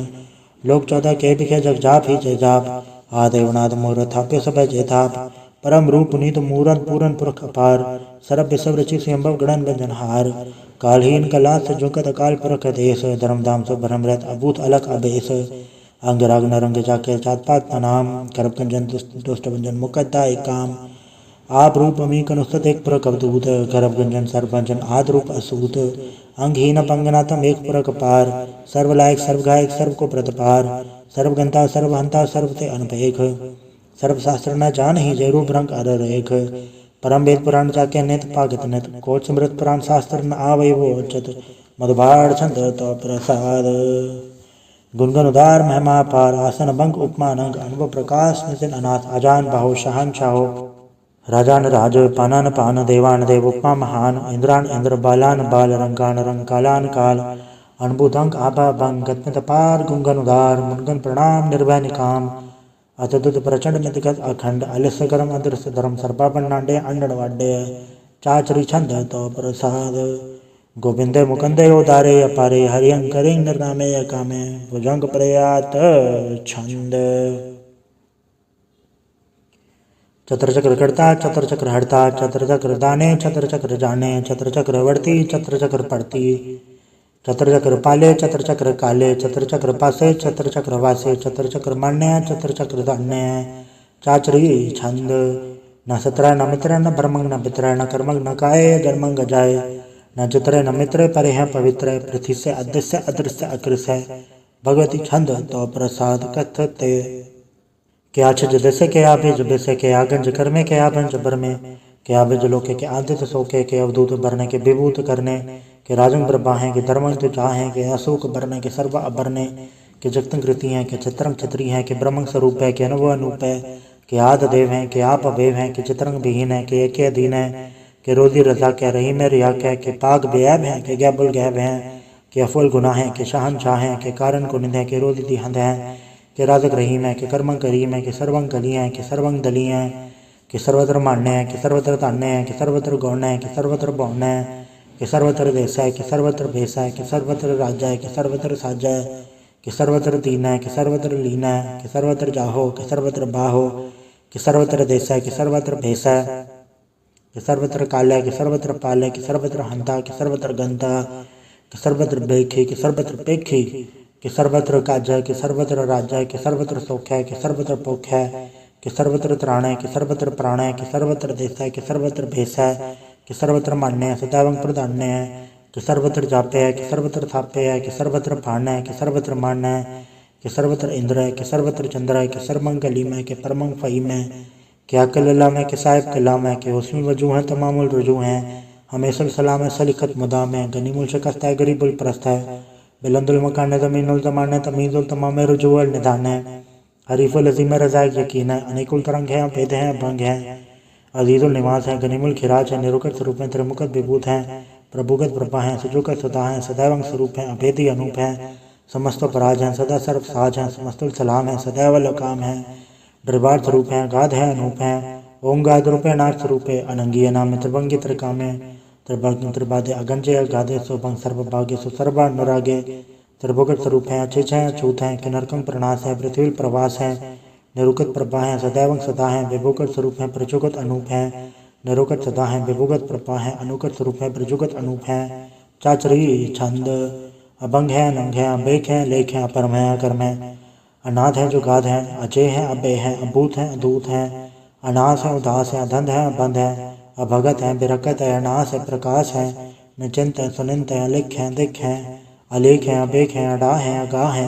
S1: लोक 14 के बिखे जग जाप ही जय जाप आदेवनाथ मूरत थाप्य सब जय थाप परम रूप पुनीत मूरन पूरन पुरख अपार सरब विसव रचि स्वयंभव गणन व्यंजन हार कालहीन कलास जुगत अकाल पुरख देश धर्मधाम सो भरमरत अभूत अलग अबेस अंग राग नरंग जाके जात पात नाम करप कंजन दुष्ट भंजन मुकद्दा एक काम आप रूप अमी कनुस्तत एक पुरख अवधूत गर्भ गंजन सर्वभंजन आद रूप असूत अंगहीन पंगनातम एक पुरख पार सर्वलायक सर्वगायक सर्व को प्रतपार सर्वगंता सर्वहंता सर्वते अनपेख सर्वशास्त्र न जान ही जय रूप रंग अर रेख परम वेद पुराण जाके नित पागत नित कोट समृत पुराण शास्त्र न आवय वो उच्चत मधुभाड़ छंद तो प्रसाद गुणगन उदार महिमा पार आसन भंग उपमानंग अनुभव प्रकाश नितिन अनाथ अजान बाहो शहन शाहो राजान राज पानान पान देवान देव उपमा महान इंद्रान इंद्र बालान बाल रंगान रंग कालान काल अनुभूतंक आभा भंग गत्मित पार गुंगन उदार मुनगन प्रणाम निर्भय निकाम अतदुत प्रचंड मितगत अखंड अलिस्य करम अदृश्य धर्म सर्पा पन्नाडे अंडण वाड्य चाचरी छंद तो प्रसाद गोविंदे मुकंदे उदारे अपारे हरियंकरे निर्नामे अकामे भुजंग प्रयात छंद चतर चक्र करता चतर चक्र हड़ता चतर चक्र दाने चतर चक्र जाने चतर चक्र वर्ती चतर चक्र पड़ती चतर चक्र पाले चतर चक्र काले चतर चक्र पासे चतर चक्र वासे चतर चक्र मान्य चतर चक्र दान्य चाचरी छंद न सत्र न मित्र न ब्रह्मंग न पित्र न कर्मंग न काय जन्मंग जाय न चित्र न मित्र परे है पवित्र पृथ्वी से अदृश्य अदृश्य अकृष्य भगवती छंद तो प्रसाद कथते क्या छज दसे के आभे जबसे के आगंज कर्मे के आभंज बरमे के आभज लोके के आदित्य सोके के अवधूत बरने के विभूत करने के राजंग ब्रह्मा है के धर्मंग तो चाहे के अशोक बरने के सर्व अबरने के जगतंग कृति हैं के चित्रंग छत्री हैं के ब्रह्मंग स्वरूप है के अनुभव अनूप है के आद देव हैं के आप अवेव हैं के चित्रंग विहीन है के एक अधीन है के रोजी रजा के रही में रिया के पाग बेऐब हैं के गैबुल गैब हैं के अफुल गुनाह हैं के शहनशाह हैं के कारण को निंद है के रोजी दिहंद हैं के राजक रहीम है के कर्मंग करीम है के सर्वंग कली हैं के सर्वंग दली हैं कि सर्वत्र मान्य है कि सर्वत्र तान्य है कि सर्वत्र गौण है कि सर्वत्र बौन है कि सर्वत्र देश है कि सर्वत्र भेष है कि सर्वत्र राज्य है कि सर्वत्र साज है कि सर्वत्र दीन है कि सर्वत्र लीन है कि सर्वत्र जाहो कि सर्वत्र बाहो कि सर्वत्र देश है कि सर्वत्र भेष है कि सर्वत्र काल है कि सर्वत्र पाल है कि सर्वत्र हंता कि सर्वत्र गंता कि सर्वत्र बेखी कि सर्वत्र पेखी कि सर्वत्र काज है कि सर्वत्र राज्य है कि सर्वत्र सौख है कि सर्वत्र पोख है कि सर्वत्र त्राण है कि सर्वत्र प्राण है कि सर्वत्र देश है कि सर्वत्र भेष है कि सर्वत्र मान्य है सदैवं प्रधान्य है कि सर्वत्र जापे है कि सर्वत्र थापे है कि सर्वत्र भान है कि सर्वत्र मान है कि सर्वत्र इंद्र है कि सर्वत्र चंद्र है कि सर्वंगली में कि परमंग फहीम है कि अकल्ला में कि साहिब कलाम है कि उसमें वजू हैं तमामुल रुजू हैं हमेशा सलाम है सलिखत मुदाम है गनीमुल शिकस्त है गरीबुल प्रस्त है बिलंदुल मकान ज़मीनुल ज़मान है तमीज़ुल तमाम रुजूअल निदान है हरीफुल अजीम रज़ा यकीन है अनेकुल तरंग है भेद हैं भंग हैं अजीज़ुल निवास है गनीमुल खिराज है निरुकत स्वरूप है त्रिमुखत विभूत हैं प्रभुगत प्रभा हैं सुजुकत सदा हैं सदैवंग स्वरूप हैं अभेदी अनूप हैं समस्त पराज हैं सदा सर्व साज हैं समस्तुल सलाम है सदैव लकाम है दरबार स्वरूप हैं गाध है अनूप हैं ओम गाध रूपे नाथ स्वरूपे अनंगीय नाम त्रिभंगी त्रिकामे त्रिबादे अगंजे गाधे सोभंग सर्वभाग्य सुसर्वा अनुरागे त्रिभुगत स्वरूप हैं अचिच हैं अछूत हैं कि नरकंग प्रणास है पृथ्वी प्रवास है निरुकत प्रभा है सदैवं सदा है विभुगत स्वरूप हैं प्रचुगत अनूप हैं निरुकत सदा है विभुगत प्रभा है अनुकत स्वरूप है प्रचुगत अनूप हैं चाचरी छंद अभंग है अनंग है अबेक है लेख है अपरम है अकर्म है अनाथ है जो गाध है अजय है अबे है अभूत है अदूत है अनास है उदास है अधंध है अबंध है अभगत है बिरकत है अनास है प्रकाश है निचिंत है सुनिंत है अलिख है दिख है अलेख है अबेक है अडा है अगाह है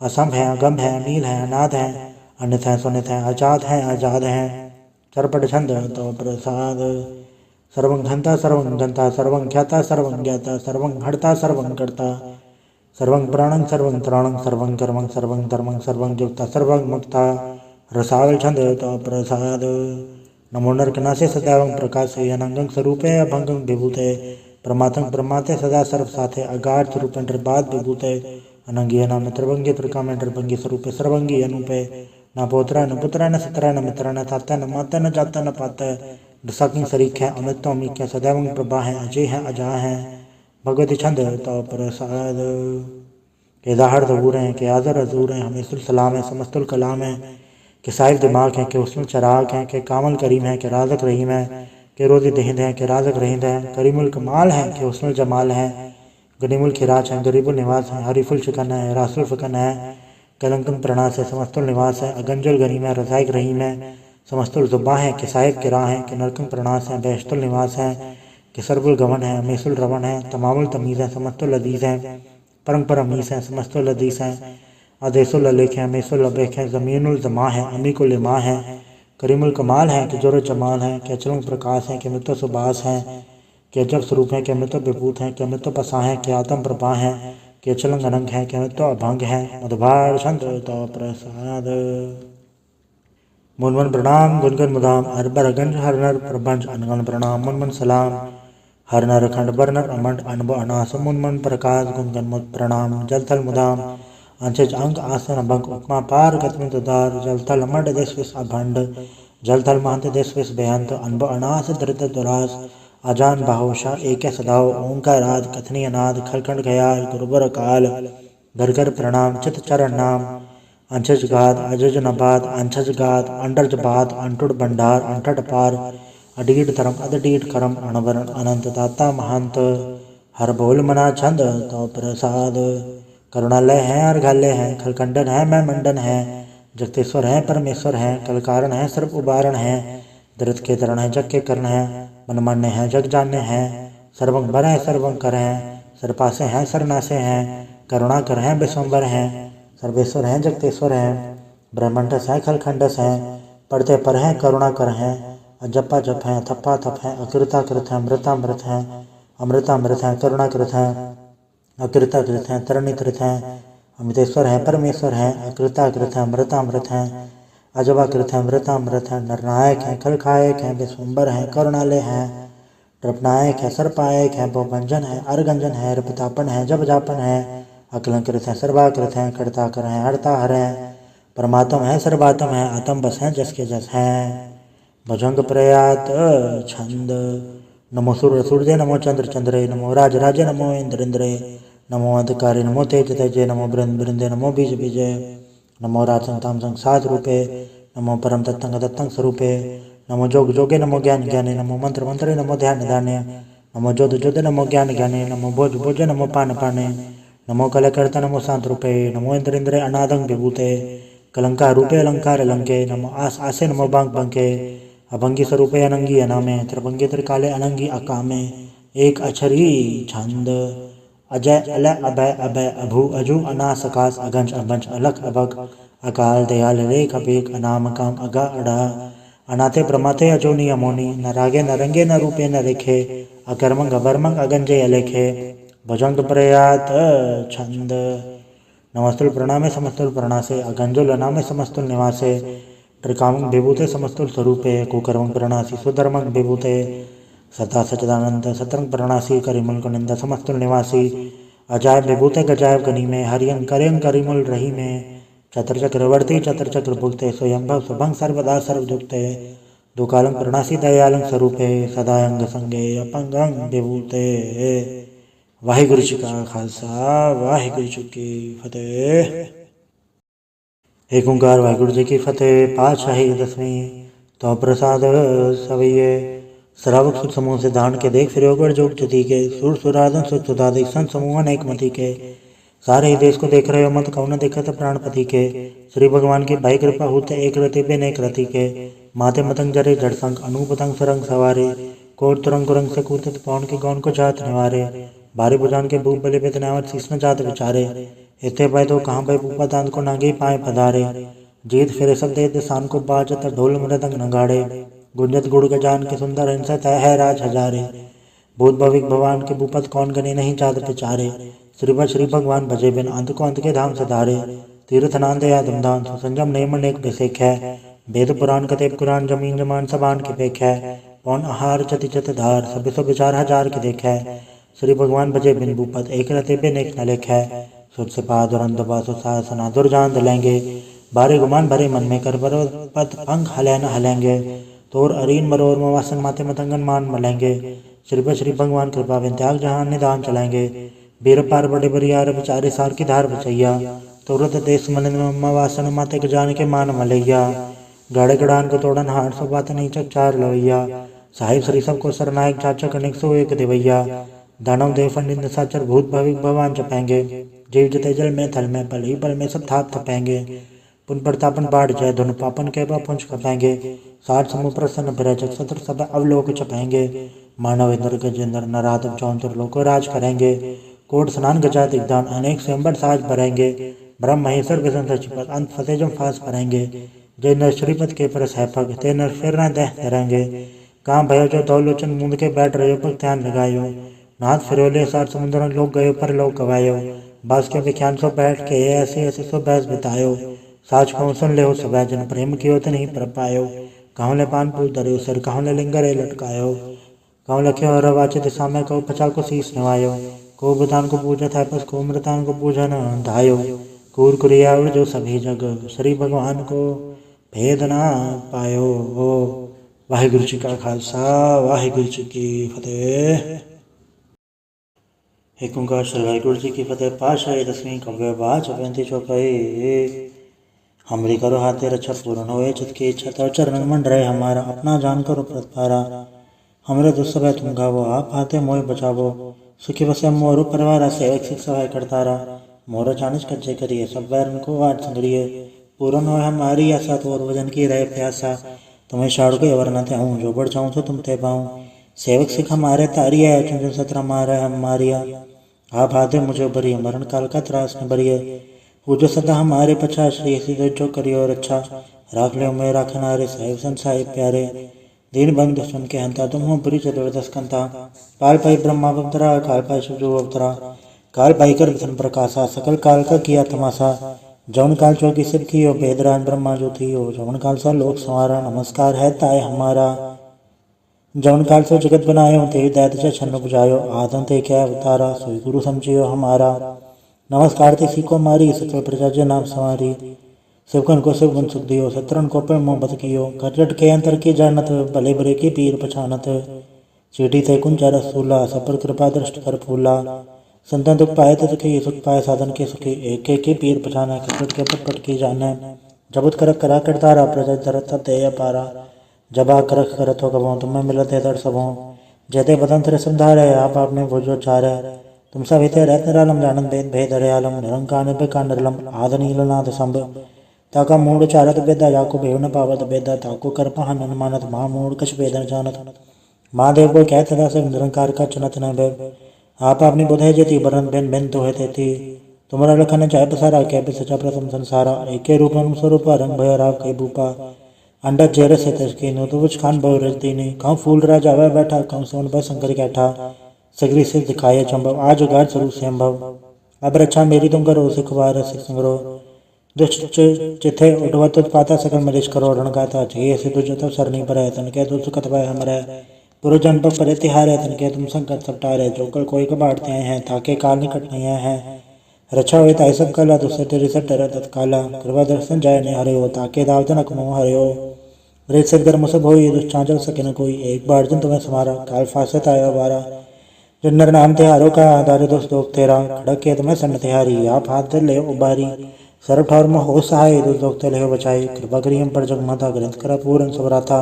S1: असंभ है अगम है अनील है अनाद है अनित है सुनित है आजाद है आजाद है चरपट छंद तो प्रसाद सर्वं घंता सर्वं गंता सर्वं ख्याता सर्वं ज्ञाता सर्वं हड़ता सर्वं कर्ता सर्वं प्राणं सर्वं त्राणं सर्वं कर्मं सर्वं धर्मं सर्वं युक्ता सर्वं मुक्ता रसावल छंद तो प्रसाद नमो नरकनासे सदैवं प्रकाशे अनंगं स्वरूपे अभंगं विभूते प्रमातंग प्रमाते सदा सर्व साथे अगाध स्वरूप निर्बाध विभूते अनंगी नाम त्रिभंगी त्रिकाम निर्भंगी स्वरूपे सर्वंगी अनुपे न पोत्रा न पुत्रा न सत्रा न मित्रा न थाता न माता न जाता न पाता दसाकिंग शरीक है अमित अमिक है सदैवं प्रभा है अजय है अजा है भगवती छंद तो प्रसाद के दाहर दबूर हैं के आजर अजूर हैं हमेशुल सलाम है समस्तुल कलाम है के साहिब दिमाग है के उसमें चराग हैं के कामल करीम है के राजक रहीम है के रोज़ी दहिंद है के राजक रहिंद है करीमुल कमाल है के उसमें जमाल है गनीमुल खिराज है गरीबुल निवास है हरीफुल शिकन है रासुल फकन है कलंकन प्रणास है समस्तुल निवास है अगंजुल गरीम है रजाइक रहीम है समस्तुल जुब्बा है कि साहिब किरा है कि नरकंग प्रणास है बेशतुल निवास है कि सरबुल गवन है मेसुल रवन है तमामुल तमीज़ है समस्तुल अदीज़ है परम परमीस है समस्तुल अदीस है अदेसुल अलेख है मेसुल अबेख है ज़मीनुल जमा है अमीकुल इमा है करीमुल कमाल है कि जोर जमाल है कि अचलंग प्रकाश है कि अमृत सुबास है कि अजब स्वरूप है कि अमृत विभूत है कि अमृत पसा है कि आत्म प्रभा है कि अचलंग अनंग है कि अमृत अभंग है मधुभार छंद तो प्रसाद मुनमन प्रणाम गुनगन मुदाम अरबर गंज हर नर प्रबंज अनगन प्रणाम मुनमन सलाम हर नर खंड बरनर अमंड अनब अनास मुनमन प्रकाश गुंजन मुद प्रणाम जल थल मुदाम अंशज अंग आसन अभंग उपमा पार गतमित उदार जल थल मड देश विष अभंड जल थल महंत देश विष बेहंत अनब अनास दृत दुरास अजान बाहोशा एक सदाओ ओंकार आद कथनी अनाद खलखंड गयाल गुरुबर काल घर घर प्रणाम चित चरण नाम अंशज गाद अजज नबाद अंशज गाद अंडरज बाद अंटुड भंडार अंठट पार अडीड धर्म अदडीड करम अणवरण अनंत दाता महंत हर बोल मना छंद तो प्रसाद करुणालय है अर्घालय है खलखंडन है मैं मंडन है जगतेश्वर है परमेश्वर है कलकारण है सर्व उबारण है दृत के तरण है जग के करण है मनमान्य है जग जानने है सर्वंग बर है सर्वंग कर है सरपासे हैं सरनासे हैं करुणा कर है विश्वम्बर है सर्वेश्वर हैं जगतेश्वर हैं ब्रह्मंडस है खलखंडस है पढ़ते पर हैं करुणा कर हैं जपा जप हैं थप्पा थप हैं अकृता कृत हैं अमृतामृत हैं अमृतामृत हैं करुणा कृत हैं अकृता कृत हैं तरणी कृत हैं अमृतेश्वर हैं परमेश्वर हैं अकृता कृत हैं अमृतामृत हैं अजबा कृत हैं अमृतामृत हैं नरनायक हैं खलखायक हैं विश्वम्बर हैं करुणालय हैं ट्रपनायक है सर्पायक है बहुभंजन है अर्गंजन है रिपतापन है जब जापन है अकलंकृत है सर्वाकृत है कर्ता कर है हरता हर है परमात्म है सर्वात्म है आत्म बस है जस के जस है भुजंग प्रयात छंद नमो सूर्य नमो चंद्र चंद्रे नमो राज राजे नमो इंद्र इंद्रे नमो अंधकारे नमो तेज तेजे नमो बृंद बृंदे नमो बीज बीजे नमो राज संताम संसाद रूपे नमो परम तत्तंग दत्तंग स्वरूपे नमो जोग जोगे नमो ज्ञान ज्ञाने नमो मंत्र मंत्रे नमो ध्यान ध्याने नमो जोध जोधे नमो ज्ञान ज्ञाने नमो भोज भोजे नमो पान पाने नमो कलकर्ता नमो शांत रूपे नमो इंद्र इंद्रे अनादंग विभूते कलंकार रूपे अलंकार अलंके नमो आस आसे नमो बांग बंके अभंगी स्वरूपे अनंगी अनामे त्रिभंगी त्रिकाले अनंगी अकामे एक अक्षरी छंद अजय अलय अभय अभय अभु अजु अनास अकाश अगंज अभंज अलख अभग अकाल दयाल रेख अभेक अनाम काम अगा अड़ा अनाथे प्रमाथे अजोनी अमोनी न रागे न रंगे न रूपे न रेखे अकर्मंग अभर्मंग अगंजे अलेखे भुजंग प्रयात छंद नमस्तुल प्रणामे समस्तुल प्रणासे अगंजुल अनामे समस्तुल निवासे त्रिकामंग विभूते समस्तुल स्वरूपे कुकर्मंग प्रणासी सुधर्मंग विभूते सदा सचिदानंद सतरंग प्रणासी करिमुल कुनिंद समस्तुल निवासी अजायब विभूते गजायब गनी में हरियंग करियंग करिमुल रही में चतर चक्रवर्ती चतर चक्र भुगते स्वयंभव सुभंग सर्वदा सर्वजुक्ते दुकालंग प्रणासी दयालंग स्वरूपे सदायंग संगे अपंगंग विभूते वाहिगुरु जी का खालसा वाहिगुरु जी की फतेह। एक ओंकार वाहिगुरु जी की फतेह। पातशाही 10वीं तो प्रसाद सवैये श्रावक सुख समूह से धान के देख फिर गढ़ जोग जति के सुर सुराधन सुख सुधाधिक संत समूह अनेक मति के सारे ही देश को देख रहे हो मत कौन देखत प्राणपति के श्री भगवान की भाई कृपा होते एक रति बेन एक रति के माते मतंग जरे जड़संग अनूपतंग सुरंग सवारे कोट तुरंग कुरंग से कूतत पौन के गौन को जात निवारे भारी बुझान के भूप बले बेतनावत शीशन जात विचारे इतने पाए तो कहाँ पे पूपा दांत को नागे पाए पधारे जीत फिरे सब दे शान को बाजत ढोल मृदंग नगाड़े गुंजत गुड़ गजान के सुंदर हिंसा तय है राज हजारे भूत भविक भगवान के भूपत कौन गने नहीं जात विचारे श्री भगवान भजे बिन अंत को अंत के धाम से धारे तीर्थ नांदे या धमधान सुसंजम नेमन एक बेसेख है वेद पुराण कते कुरान जमीन जमान सबान के पेख है पौन आहार चति चत धार सब सो विचार हजार के देख है श्री भगवान भजे बिन भूपत एक रते बिन एक न लेख है सुख से पाद और अंधबासु सासना दुर्जान दलेंगे बारे गुमान भरे मन में कर पद अंग हले न हलेंगे तोर अरीन मरोर मवासन माते मतंगन मान मलेंगे श्री भगवान कृपा बिन त्याग जहान निदान चलेंगे बीर पार बड़े बरियार विचारे सार की धार बचैया तुरत देश मन मवासन माते के जान के मान मलैया गाड़े गड़ान को तोड़न हार सो बात नहीं चकचार लवैया साहिब श्री सब को सरनायक चाचक अनेक सो एक देवैया दानव देव पंडित साचर भूत भविक भगवान चपेंगे जीव जते जल में थल में पल ही पल में सब थाप थपेंगे पुन प्रतापन बाढ़ जय धुन पापन के पुंज खपेंगे साठ समूह प्रसन्न विरचक सत्र सब अवलोक चपेंगे मानव इंद्र गजेंद्र नराधव चौंतर लोको राज करेंगे कोट स्नान गजा दिग्दान अनेक स्वयंवर साज भरेंगे ब्रह्म महेश्वर विष्णु सचिपत अंत फते जम फास भरेंगे जय नर श्रीपद के परस है पग ते नर फिर न दह धरेंगे कहाँ भयो जो दौलोचन मुंद के बैठ रहे पर ध्यान लगायो नाथ फिरोले सार समुद्र लोग गयो पर लोग गवायो बास के विख्यान सो बैठ के ऐसे ऐसे सो बहस बितायो साच कहूँ सुन ले सब जन प्रेम कियो तो नहीं पर पायो कहूँ ले पान पूज धरियो सिर कहूँ ले लिंगरे लटकायो कौ लख्यो और वाच दिशा में कौ पचा को शीस निवायो, को बुधान को पूजत है पस को मृतान को पूजन धायो, कूर कुरिया उड़ जो सभी जग श्री भगवान को भेद ना पायो। वाहिगुरु जी का खालसा वाहिगुरु जी की फतेह। एक ओंकार श्री वाहिगुरु जी की फतेह। पाशाही दसवीं कव्य बाच 35 चौपाई। हमरी करो हाथे रक्षा पूर्ण होए चित की इच्छा तो चरण मन रहे हमारा, अपना जान करो प्रतपारा। हमरे दुस्सभय तुम गावो आप हाथे मोय बचावो, सुखी बसे मोरु परिवार सेवक सिख सहाय करतारा। मोर चानिस कच्चे करिए सब वैरन को वाट संगरिए, पूर्ण हो हमारी आशा तो और वजन की रहे प्यासा। तुम्हें शाड़ को अवर न थे हूँ जो बढ़ जाऊँ तो तुम ते पाऊँ, सेवक सिख हमारे तारिया चुन सत्र मारे हम मारिया। आप हाथे मुझे बरिए मरण काल का त्रास न बरिए, पूजो सदा हमारे पछा श्री सिद्ध जो करियो रक्षा। राख लियो मैं राखनारे साहिब संसाहिब प्यारे, दीन बंधु सुन के हंता तुम हो बुरी चतुर्दश कंता। काल पाई ब्रह्मा अवतरा काल पाई शिवजो अवतरा, काल पाई कर विष्णु प्रकाशा सकल काल का किया तमाशा। जौन काल चौकी सिद्ध की हो वेदराज ब्रह्मा जो थी हो, जौन काल सा लोक संवारा नमस्कार है ताय हमारा। जौन काल से जगत बनायो ते दैत से छन्न बुझायो, आदम ते क्या अवतारा सोई गुरु समझियो हमारा। नमस्कार ते सीको मारी सकल प्रजा जे नाम संवारी, शिवकन को शिव गुण सुख दियो शत्रन को पे मोहब्बत कियो। करजट के अंतर की जानत भले बुरे की पीर पछानत, चीटी ते कुंजा रसूला सब पर कृपा दृष्ट कर फूला। संतन दुख पाए तो सुखी सुख पाए साधन के सुखी, एक एक के पीर पछाने करजट के पट की जाने। जबुत करक करा करतारा प्रजा दरत सब दे पारा, जब आ करख करत हो कबो तुम्हें मिलत है दर सबों। जयते बदन थे समधारे आप आपने भोजो चारे, तुम सब हिते रहत निरालम जानन भेद भेद हरियालम। निरंकार निर्भय निर्लम आद नीलनाथ संभ, ताका मूड चारत बेदा जाको भेव न पावत बेदा। ताको कर पहन मानत महा मूड कछ वेदन जानत, महादेव को कहत सदा सब निरंकार का चुनत न भय। आप अपनी बुध है जेती बरन बेन बेन तो है तेती, तुमरा लखन चाहे पसारा कह पे सचा प्रथम संसारा। एके रूप स्वरूप रंग भय राव कई भूपा, अंडा चेहरे से तस्की नो तो कुछ खान बहु रच दीनी। कहूँ फूल राजा वह बैठा कहूँ सोन भय शंकर कैठा, सगरी से दिखाए चंबव आज उगार स्वरूप से अम्भव। अब रक्षा मेरी तुम करो सिखवार सिख संग्रो, दुष्ट चिथे उठवत पाता सकल मलेश करो रण गाता। जे से दुज तब सरनी पर तन के दुख सुखत भय हमरे, पुरजन पर परे तिहारे तन के तुम संकट सब टारे। जो कल कोई कबाड़ते हैं ताके काल निकट नहीं है, रक्षा हुए ताई सब कला दुसर तेरी सट तत्काला। कृपा दर्शन जाय ने हरे हो ताके दाव जनक मोह हरे हो, रेत सदगर मुसब हो दुष्चांचल सके न कोई। एक बार जन तुम्हें समारा काल फासत आयो बारा, जो नर नाम तिहारो का आधार दोस्त दोग तेरा। खड़क के तुम्हें सन्न तिहारी आप हाथ ले उबारी, सर्व ठौर में हो सहाय दोस्त दोग ते ले बचाई। कृपा करी हम पर जग माता ग्रंथ करा पूर्ण सबराथा,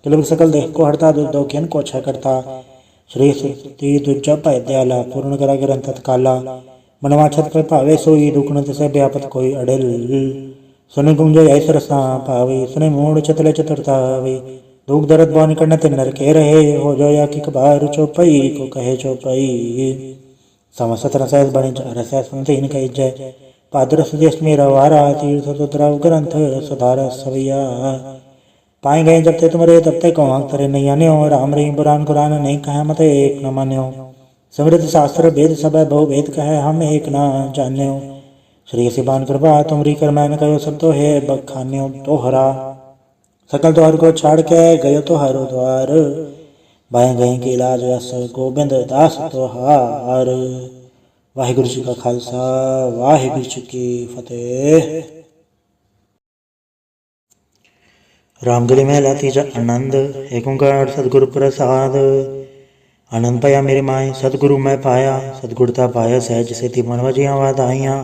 S1: किल सकल देह को हरता दोस्त दोग किन को अच्छा करता। श्री सुति दुर्जा पाय दयाला पूर्ण करा ग्रंथ तत्काला, मनवाछत पर पावे सोई दुखन से व्यापत कोई अड़ेल। सुने गुंजो ऐस रसा पावे सुने मूड चतले चतुरतावे, दुख दर्द बान करने ते नर के रहे हो जो या कि कबार चौपई को कहे चौपई। समस्त रसैस बने रसैस इन कही जय, पादर सुदेश मेरा वारा तीर्थ तो द्रव ग्रंथ सुधार सवैया। पाए गए जब ते तुम्हारे तब ते कौन तरे नहीं आने हो, राम रही बुरान कुरान नहीं कहे मत एक न मान्यो। समृद्ध शास्त्र वेद सब बहु वेद कहे हम एक ना जान्यो, श्री सिबान कृपा तुमरी कर मैंने कहो सब तो है बखान्यो। तोहरा सकल द्वार को छाड़ के गयो तो हरो द्वार, बाएं गए की इलाज यस गोविंद दास तोहार। वाहिगुरु जी का खालसा वाहिगुरु जी की फतेह। रामगली महला तीजा आनंद। एक ओंकार सतगुरु प्रसाद। आनंद पाया मेरे माए सतगुरु मैं पाया, सतगुरता पाया सहज सेती मनवजियाँ वाधाइयाँ।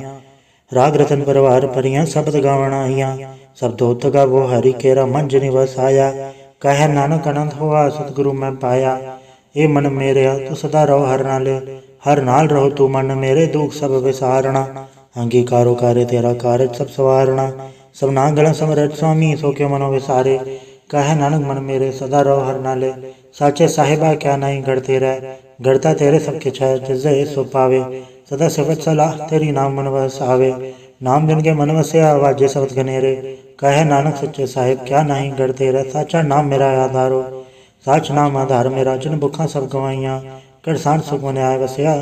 S1: राग रतन परवार परियां शब्द गावण आइयां, सब दोत गावो हरि केरा मन जिनि वसाया। कह नानक आनंद हुआ सतगुरु मैं पाया, ए मन मेरे तू सदा रहो हर नाल रहो तू मन मेरे दुख सब विसारणा। अंगीकारो कार्य तेरा कार्य सब सवारणा, सब नागल समरथ स्वामी सो क्यों मनो विसारे। कह नानक मन मेरे सदा रहो हर नाले, साचे साहिबा क्या नहीं गढ़ते रह। गढ़ता तेरे सब किछ है जिसे सो पावे, सदा सिफत सलाह तेरी नाम मन वस आवे। नाम जन के मन वस्या वाजे शब्द घनेरे, कहे नानक सच्चे साहिब क्या नहीं गढ़ते रह। साचा नाम मेरा आधारो साच नाम आधार मेरा, जिन भुखा सब गवाइयाँ कर सांठ सुख मन आए वस्या।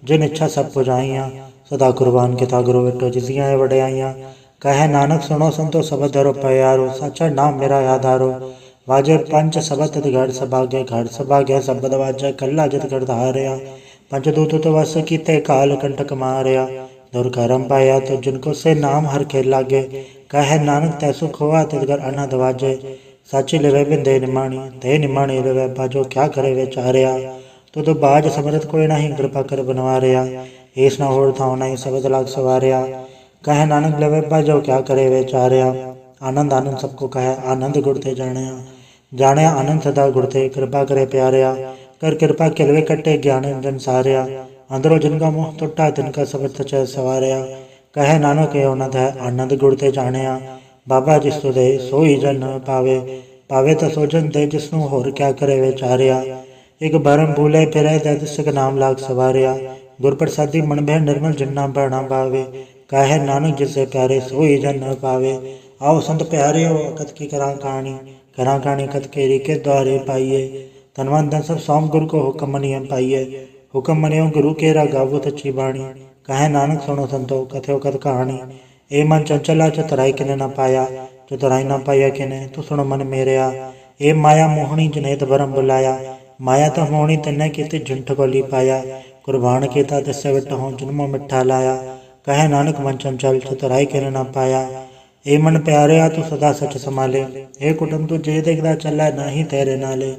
S1: जिन इच्छा सब पुजाइयाँ सदा कुर्बान किता गुरु विटो जिसियाँ वड्याइयाँ। कहे नानक सुनो संतो सब धरो प्यारो, साचा नाम मेरा आधारो ਵਾਜੇ ਪੰਚ ਸਬਦ ਘੜ ਸਭਾਗੇ ਘੜ ਸਭਾਗੇ ਸਬਦ ਵਾਜੈ ਕੱਲਾ ਜਿਤ ਕਰਧਾਰਿਆ ਪੰਚ ਦੂਤ ਤੋਂ ਵਸ ਕੀਤੇ ਕਾਲ ਕੰਟਕ ਮਾਰਿਆ ਦੁਰ ਕਰਮ ਪਾਇਆ ਤੋ ਜਿਨ ਕੋ ਸੇ ਨਾਮ ਹਰ ਕੇ ਲਾਗੇ ਕਹੈ ਨਾਨਕ ਤੈ ਸੁਖ ਹੋਆ ਤਿਤ ਕਰ ਅਨਹਦ ਵਾਜੇ ਸਾਚੀ ਲਵੇ ਬਿੰਦੇ ਨਿਮਾਣੀ ਤੇ ਨਿਮਾਣੀ ਲਵੇ ਬਾਜੋ ਕਿਆ ਕਰੇ ਵਿਚਾਰਿਆ ਤੁਧ ਬਾਜ ਸਮਰਤ ਕੋਈ ਨਹੀਂ ਕਿਰਪਾ ਕਰ ਬਨਵਾਰਿਆ ਏਸ ਨਾ ਹੋਰ ਥਾਉ ਨਹੀਂ ਸਬਦ ਲਾਗ ਸਵਾਰਿਆ ਕਹੈ ਨਾਨਕ ਲਵੇ ਬਾਜੋ ਕਿਆ ਕਰੇ ਵਿਚਾਰਿਆ ਆਨੰਦ ਆਨੰਦ ਸਭ ਕੋ ਕਹੈ ਆਨੰਦ ਗੁਰ ਤੇ ਜਾਣਿਆ ਜਾਣਿਆ ਆਨੰਦ ਸਦਾ ਗੁਰ ਤੇ ਕਿਰਪਾ ਕਰੇ ਪਿਆਰਿਆ ਕਰ ਕਿਰਪਾ ਕਿਲਵੇ ਕੱਟੇ ਗਿਆਨ ਜਨ ਸਾਰਿਆ ਅੰਦਰੋਂ ਜਿਨ ਕਾ ਮੋਹ ਟੁੱਟਾ ਤਿਨ ਕਾ ਸਬਦ ਸਚੈ ਸਵਾਰਿਆ ਕਹੈ ਨਾਨਕ ਇਹ ਆਨੰਦ ਹੈ ਆਨੰਦ ਗੁਰ ਤੇ ਜਾਣਿਆ ਬਾਬਾ ਜਿਸ ਤੋਂ ਦੇ ਸੋਈ ਜਨ ਪਾਵੇ ਪਾਵੇ ਤਾਂ ਸੋਜਨ ਦੇ ਜਿਸ ਨੂੰ ਹੋਰ ਕਿਆ ਕਰੇ ਵਿਚਾਰਿਆ ਇੱਕ ਭਰਮ ਭੂਲੇ ਫਿਰੇ ਤੇ ਤਿਸਕ ਨਾਮ ਲਾਗ ਸਵਾਰਿਆ ਗੁਰ ਪ੍ਰਸਾਦੀ ਮਨ ਬਹਿ ਨਿਰਮਲ ਜਿਨਾ ਬਣਾ ਪਾਵੇ ਕਹੈ ਨਾਨਕ ਜਿਸੇ ਪਿਆਰੇ ਸੋਈ ਜਨ ਨ ਪਾਵੇ ਆਓ ਸੰਤ ਪਿਆਰਿਓ ਅਕਤ ਕੀ ਕਰਾਂ ਕਹਾਣੀ ਕਤ ਕੇ ਰੀਕੇ द्वारे पाइए तनवन धन सब सौम गुरु को हुक्म नियम पाइए हुक्म मनियो गुरु केरा गावो अच्छी बाणी कहे नानक सुनो संतो कथो कथ कहानी ए मन चंचला चतुराई किने न पाया चतुराई न पाया किने तू सुनो मन मेरेया ए माया मोहनी जनेत भरम बुलाया माया तो मोहनी तिन्ने कीती झुंठ को ली पाया कुर्बान कीता तिससे विट हों जन्मों मिठा लाया कहे नानक मन चंचल चतुराई किने न पाया ए मन प्यारे तू सदा सच संभाले हे कुटुम तू जे देखदा चलै नाही तेरे नाले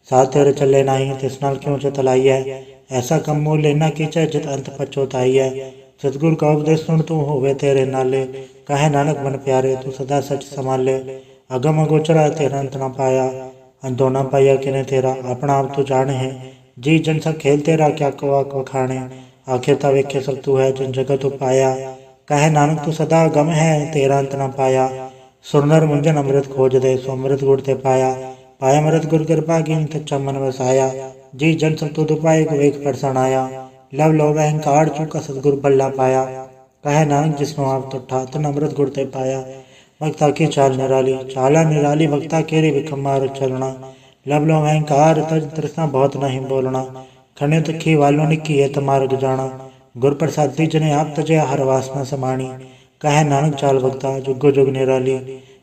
S1: साथ तेरे चले नाही तिस नाल क्यों चतलाई है ऐसा कम मोह लेना कीचै जित अंत पछोताई है सतगुर का उपदेश सुन तू होवे तेरे नाले कहे नानक मन प्यारे तू सदा सच संभाले अगम अगोचरा तेरा अंत न पाया अंतो न पाया किने तेरा अपना आप तू जाने है जी जन सा खेल तेरा क्या कवा वखाणे आखिर ता वेखे सब तू है जिन जगत पाया कहे नानक तू सदा गम है तेरा अंत न पाया सुरनर मुंजन अमृत खोज दे सो अमृत गुड़ ते पाया पाया अमृत गुर कृपा कीन सच्चा मन वसाया जी जन सब तुद पाए को एक परसन आया लव लोभ अहंकार चूका सतगुर बल्ला पाया कहे नानक जिसनो आप तुठा तन अमृत गुड़ ते पाया भक्ता की चाल निराली भक्ता केरी विखम मार चलना लव लोभ अहंकार तज तृष्णा बहुत नहीं बोलना खने तखी वालों ने किए तमार्ग जाना गुर प्रसादी जने आप तजे हर वासना समाणी कहे नानक चाल भक्ता जुगो जुग निराली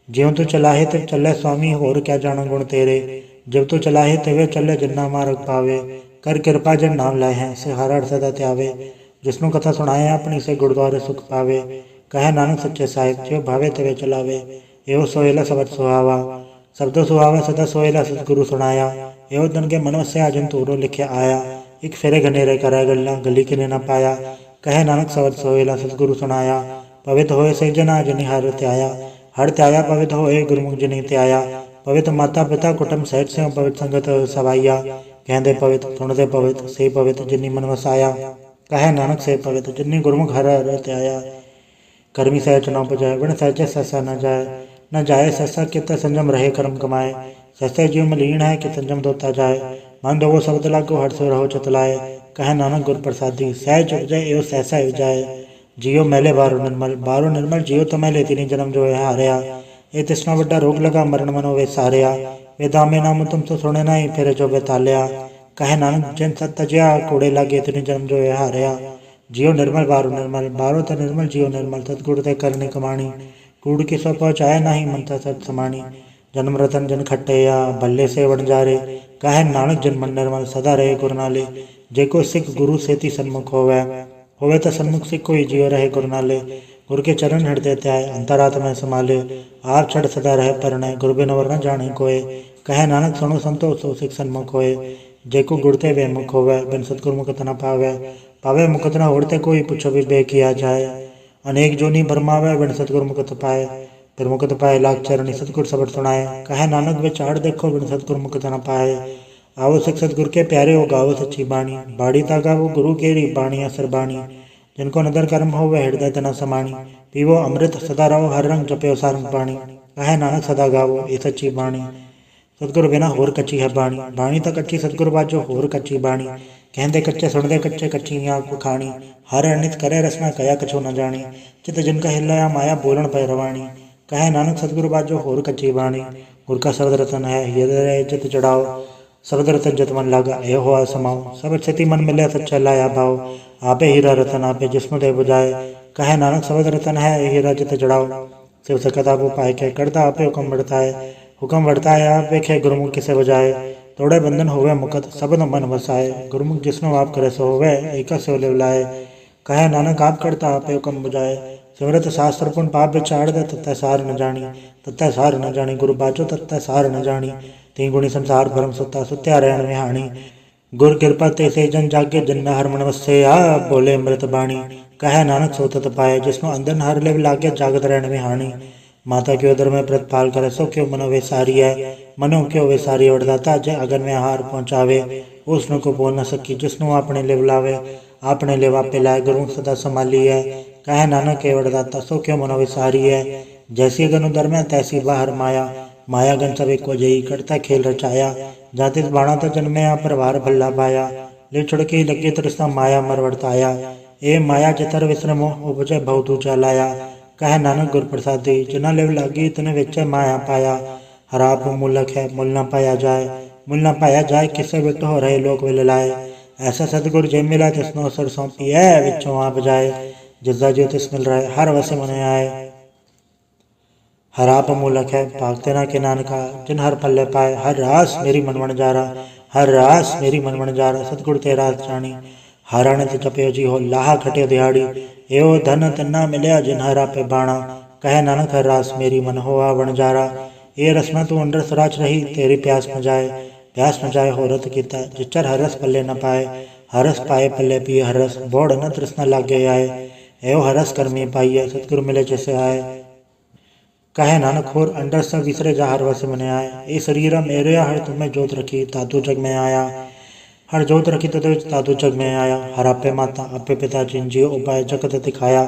S1: ज्यों तो चलाहे ते चले स्वामी होर क्या जाना गुण तेरे जब तो चलाहे तेवे चले जिन्ना मार्ग पावे कर कृपा जन नाम लाए हैं से हर हर सदा त्यावे जिसनु कथा सुनाए अपनी से गुरुद्वारे सुख पावे कहे नानक सच्चे साहिब जो भावे तेवे चलावे एवं सोहेला सबद सुहावा शब्दो सुहावा सदा सोहेला सतगुरु सुनाया एवं दन के मन से आजन तूरो लिखे आया एक फेरे घनेरे करा गल्ला गली किने न पाया कहे नानक सबद सोहेला सतगुरु सुनाया पवित्र होए से जना जनि हर त्याया पवित्र होए गुरमुख जनि त्याया पवित्र माता पिता कुटुंब सहित से पवित्र संगत सवाइया कहते पवित्र सुनते पवित्र से पवित्र जिन्नी मन वसाया कहे नानक से पवित्र जिन्नी गुरमुख हर हर त्याया कर्मी सह चुनाव पजाए वण सहजे ससा न जाए ससा कित संजम रहे कर्म कमाए सहसे जीव मलीन है कि संजम धोता जाए मन दो शब्द लागो हर सो रहो चतलाए कहे नानक गुर प्रसादी सहज उपजे एवं सहसा जाए जियो मैले बारो निर्मल जियो तो मैले तीनी जन्म जो है हारिया ये तिसना वड्डा रोग लगा मरण मनो वे सारिया वे दामे नाम तुम तो सुने नहीं फिर जो बेतालिया कहे नानक जिन सत तजिया कूड़े लागे तीनी जन्म जो है हारिया जियो निर्मल बारो तो निर्मल जियो निर्मल सतगुर ते करनी कमाणी कूड़ की सो पहुँचाए नहीं मनता सत समाणी जन्म रतन जन खट्टेया भल्ले से वण जारे कहे नानक जन मन निर्मल सदा रहे गुरु नाले जेको सिख गुरु सेती सन्मुख होवे तो सन्मुख सिख कोई जियो रहे गुरु नाले गुरु के चरण हृदय त्याय अंतरात्मा संभाले आप छड़ सदा रहे परणे गुरु बिन वर न जाने कोय कहे नानक सुनो संतो सो सिख सन्मुख होए जेको गुड़ते वे मुख होवे बिन सतगुरु मुकत न पावे मुकत न उड़ते कोई पुछो भी बे किया जाए अनेक जोनी भरमावे बिन सतगुरु मुकत पाए फिर मुकत पाए लाख चरणी सतगुर सबट सुनाए कहे नानक वे चाड़ देखो बिन सतगुर मुकत न पाए आओ सिख सतगुर के प्यारे हो गाओ सच्ची बाणी बाड़ी तागा वो गुरु केरी बाणी असर बाणी जिनको नदर कर्म हो वह हृदय तना समाणी पीवो अमृत सदा रहो हर रंग जपयो सारंग पाणी कहे नानक सदा गावो ये सच्ची बाणी सतगुर बिना होर कच्ची है बाणी तो कच्ची सतगुर बाजो होर कच्ची बाणी कहते कच्चे सुनते कच्चे कच्ची आग खाणी हर अनित करे रसना कया कछो न जानी चित जिनका हिलाया माया बोलन पे रवाणी कहे नानक सतगुरु बाजो होर कच्ची बाणी गुर का शब्द रतन है हृदय चित चढ़ाओ शब्द रतन जत मन लागा ए हो समाओ सब स्थिति मन मिले सच्चा लाया भाव आपे हीरा रतन आपे जिस्म दे बुझाए कहे नानक शब्द रतन है हीरा चित चढ़ाओ शिव सकत आपो पाए के करता आपे हुक्म बढ़ता है हुक्म वरताया वेखे गुरमुख किसे बजाए, तोड़े बंधन होवे मुकत सबन मन वसाए। गुरमुख जिसनो आप करे सो होवे, एका सो लिवलाए। कहे नानक आप करता आपे हुक्म बुझाए। सिमरत शास्त्र पुन पाप विचार दे, तत्तै सार न जानी, तत्तै सार न जानी। गुरु बाजो तत्तै सार न जानी, तीन गुणी संसार भरम सुता, सुत्या रहन विहाणी। गुर कृपा ते से जन जागे, जन हर मन वस्या, बोले अमृत बाणी। कहे नानक सो तत पाए, जिसनो अंदर हर लिव लागे, जागत रहन विहाणी। माता क्यों दर में प्रतिपाल करे, सो क्यों मनो वे सारी है। मनो क्यों वे सारी वरदाता, जय अगन में हार पहुँचावे। उसनो को बोल न सकी, जिसनो अपने लिव लावे, आपने लिव आपे लाए। गुरु सदा संभाली है, कहे नानक के वरदाता, सो क्यों मनो विसारी है। जैसी गनु दर में तैसी बाहर माया, माया गन सब एक जई, करता खेल रचाया। जाति बाणा तो जन्मे प्रभार भल्ला पाया, ले छुड़की लगे तृष्णा माया मर वर्ताया। ए माया जितर विश्रम उपजय बहुत ऊंचा लाया। कहे नानक गुर प्रसादी, जिना लिव लागी तने विच माया पाया। हराप मूलक है मूल न पाया जाए, मूल न पाया जाए, किसे विट हो रहे लोक विल लाए। ऐसा सतगुर जे मिला तिसनो सर सौंपी है, विचों आप जाए। जिसदा जो तिस मिल रहा है, हर वसे मन आए। हराप मूलक है भागते ना के नानका, जिन हर पल्ले पाए। हर रास मेरी मनमन जारा, हर रास मेरी मनमन जारा। सतगुर तेरा जानी, हारण ते जपयो जी हो, लाहा खटे दिहाड़ी। एवं धन तन्ना मिलया, जिन हरा पे बाणा। कहे नानक हर रास मेरी मन होआ बन जारा। ये रसना तू अंडर सराच रही, तेरी प्यास न जाए। प्यास न जाए हो रत कीता, जिचर हरस पल्ले न पाए। हरस पाए पल्ले पिए हरस, बोड़ न तृष्णा लागे आए। एवं हरस कर्मी पाइए, सतगुरु मिले जैसे आए। कहे नानक होर अंडर सब विसरे जा, हर वस मन आए। ए शरीरा मेरे हर तुम्हें जोत रखी, तातु जग में आया। हर जोत रखी तद तातु जग में आया। हर आपे माता आपे पिता, जिन जियो उपाय जगत दिखाया।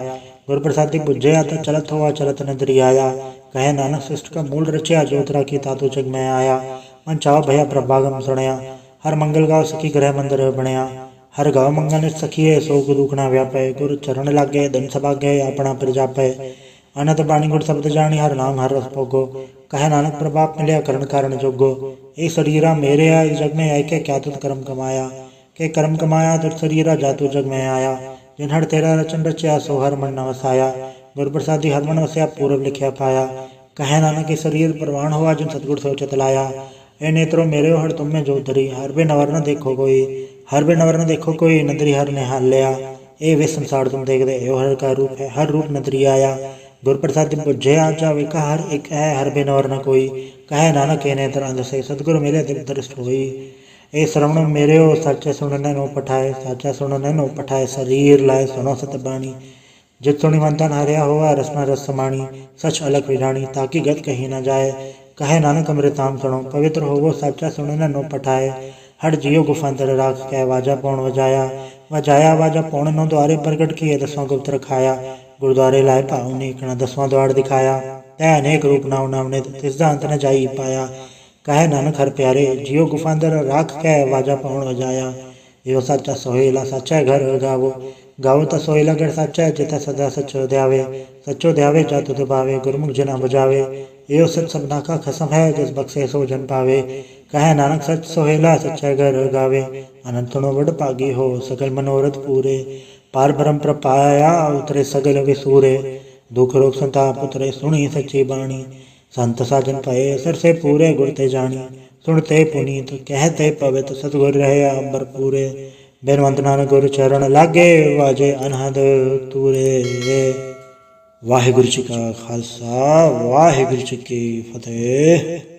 S1: गुर प्रसादी बुझे आता, चलत हुआ चलत नदरी आया। कहे नानक सृष्टि का मूल रचया, जोत रखी तातु जग में आया। मन चाओ भया प्रभागम सुनया, हर मंगल गाँव सखी ग्रह मंदिर बनया। हर गाँव मंगल सखिए, सोग दुखना व्यापय। गुरु चरण लागे धन सभागे, अपना प्रजापय। अनत बाणी गुर शब्द जानी, हर नाम हर रस भोगो। कहे नानक प्रभाप मिले करण कारण जोगो। ए शरीरा मेरे आ, इस जग में आय के क्या तुत कर्म कमाया। के कर्म कमाया तुत शरीरा, जातु जग में आया। जिन हर तेरा रचन रचया, सो हर मन न वसाया। गुर प्रसादी हर मन वसया, पूर्व लिखया पाया। कहे नानक के शरीर प्रवाण हुआ, जिन सतगुर सोचत लाया। ए नेत्रो मेरे हर तुम में जो धरी, हर बे नवर न देखो कोई। हर बे नवर न देखो कोई, नदरी हर ने हाल लिया। ए वे संसार तुम देख दे, एवं हर का रूप है, हर रूप नदरी आया। गुर प्रसाद बुझे आजा, विका हर एक है, हर बे नवर न कोई। कहे नानक के नेत्र अंध से, सतगुरु मिले दिल दृष्ट होई। ए श्रवण मेरे हो, सच्चे सुनने नो पठाए। साचा सुनने नो पठाए, शरीर लाए सुनो सत बाणी। जित सुनी मंथन हरिया हुआ, रसना रस समाणी। सच अलग विधानी, ताकि गत कहीं न जाए। कहे नानक अमृताम सुनो, पवित्र होवो साचा सुनने नो पठाए। हर जियो गुफांतर राख के, वाजा पौण वजाया। वजाया वाजा पौण नो द्वारे, प्रगट किए दसवां गुप्त रखाया। गुरुद्वारे लाए भाव नीकना, दसवां द्वार दिखाया। तै अनेक रूप नाव नवने, तिसदा अंत न जाई पाया। कहे नानक हर प्यारे, जियो गुफांतर राख के, वाजा पौण वजाया। यो साचा सोहेला, साचा घर गावो। गावो तो सोहेला घर साचा, जिता सदा सचो ध्यावे। सचो ध्यावे जातु दुभावे, गुरमुख जना बुझावे। यो सच सबना का खसम है, जिस बख्शे सो जन पावे। कहे नानक सच सोहेला, सच्चा घर गावे। अनंतनो वड पागी हो, सकल मनोरथ पूरे। पार ब्रह्म प्रपाया, उतरे सगल विसूरे। दुख रोग संताप उतरे, सुनी सच्ची बाणी। संत साजन पाए, सर से पूरे गुर ते जानी। सुनते पुनीत कहते पवित्र, सतगुर रहे अंबर पूरे। बेनवंत नानक गुरु चरण लागे, वाजे अनहद तूरे। वाहिगुरु जी का खालसा, वाहिगुरु जी की फतेह।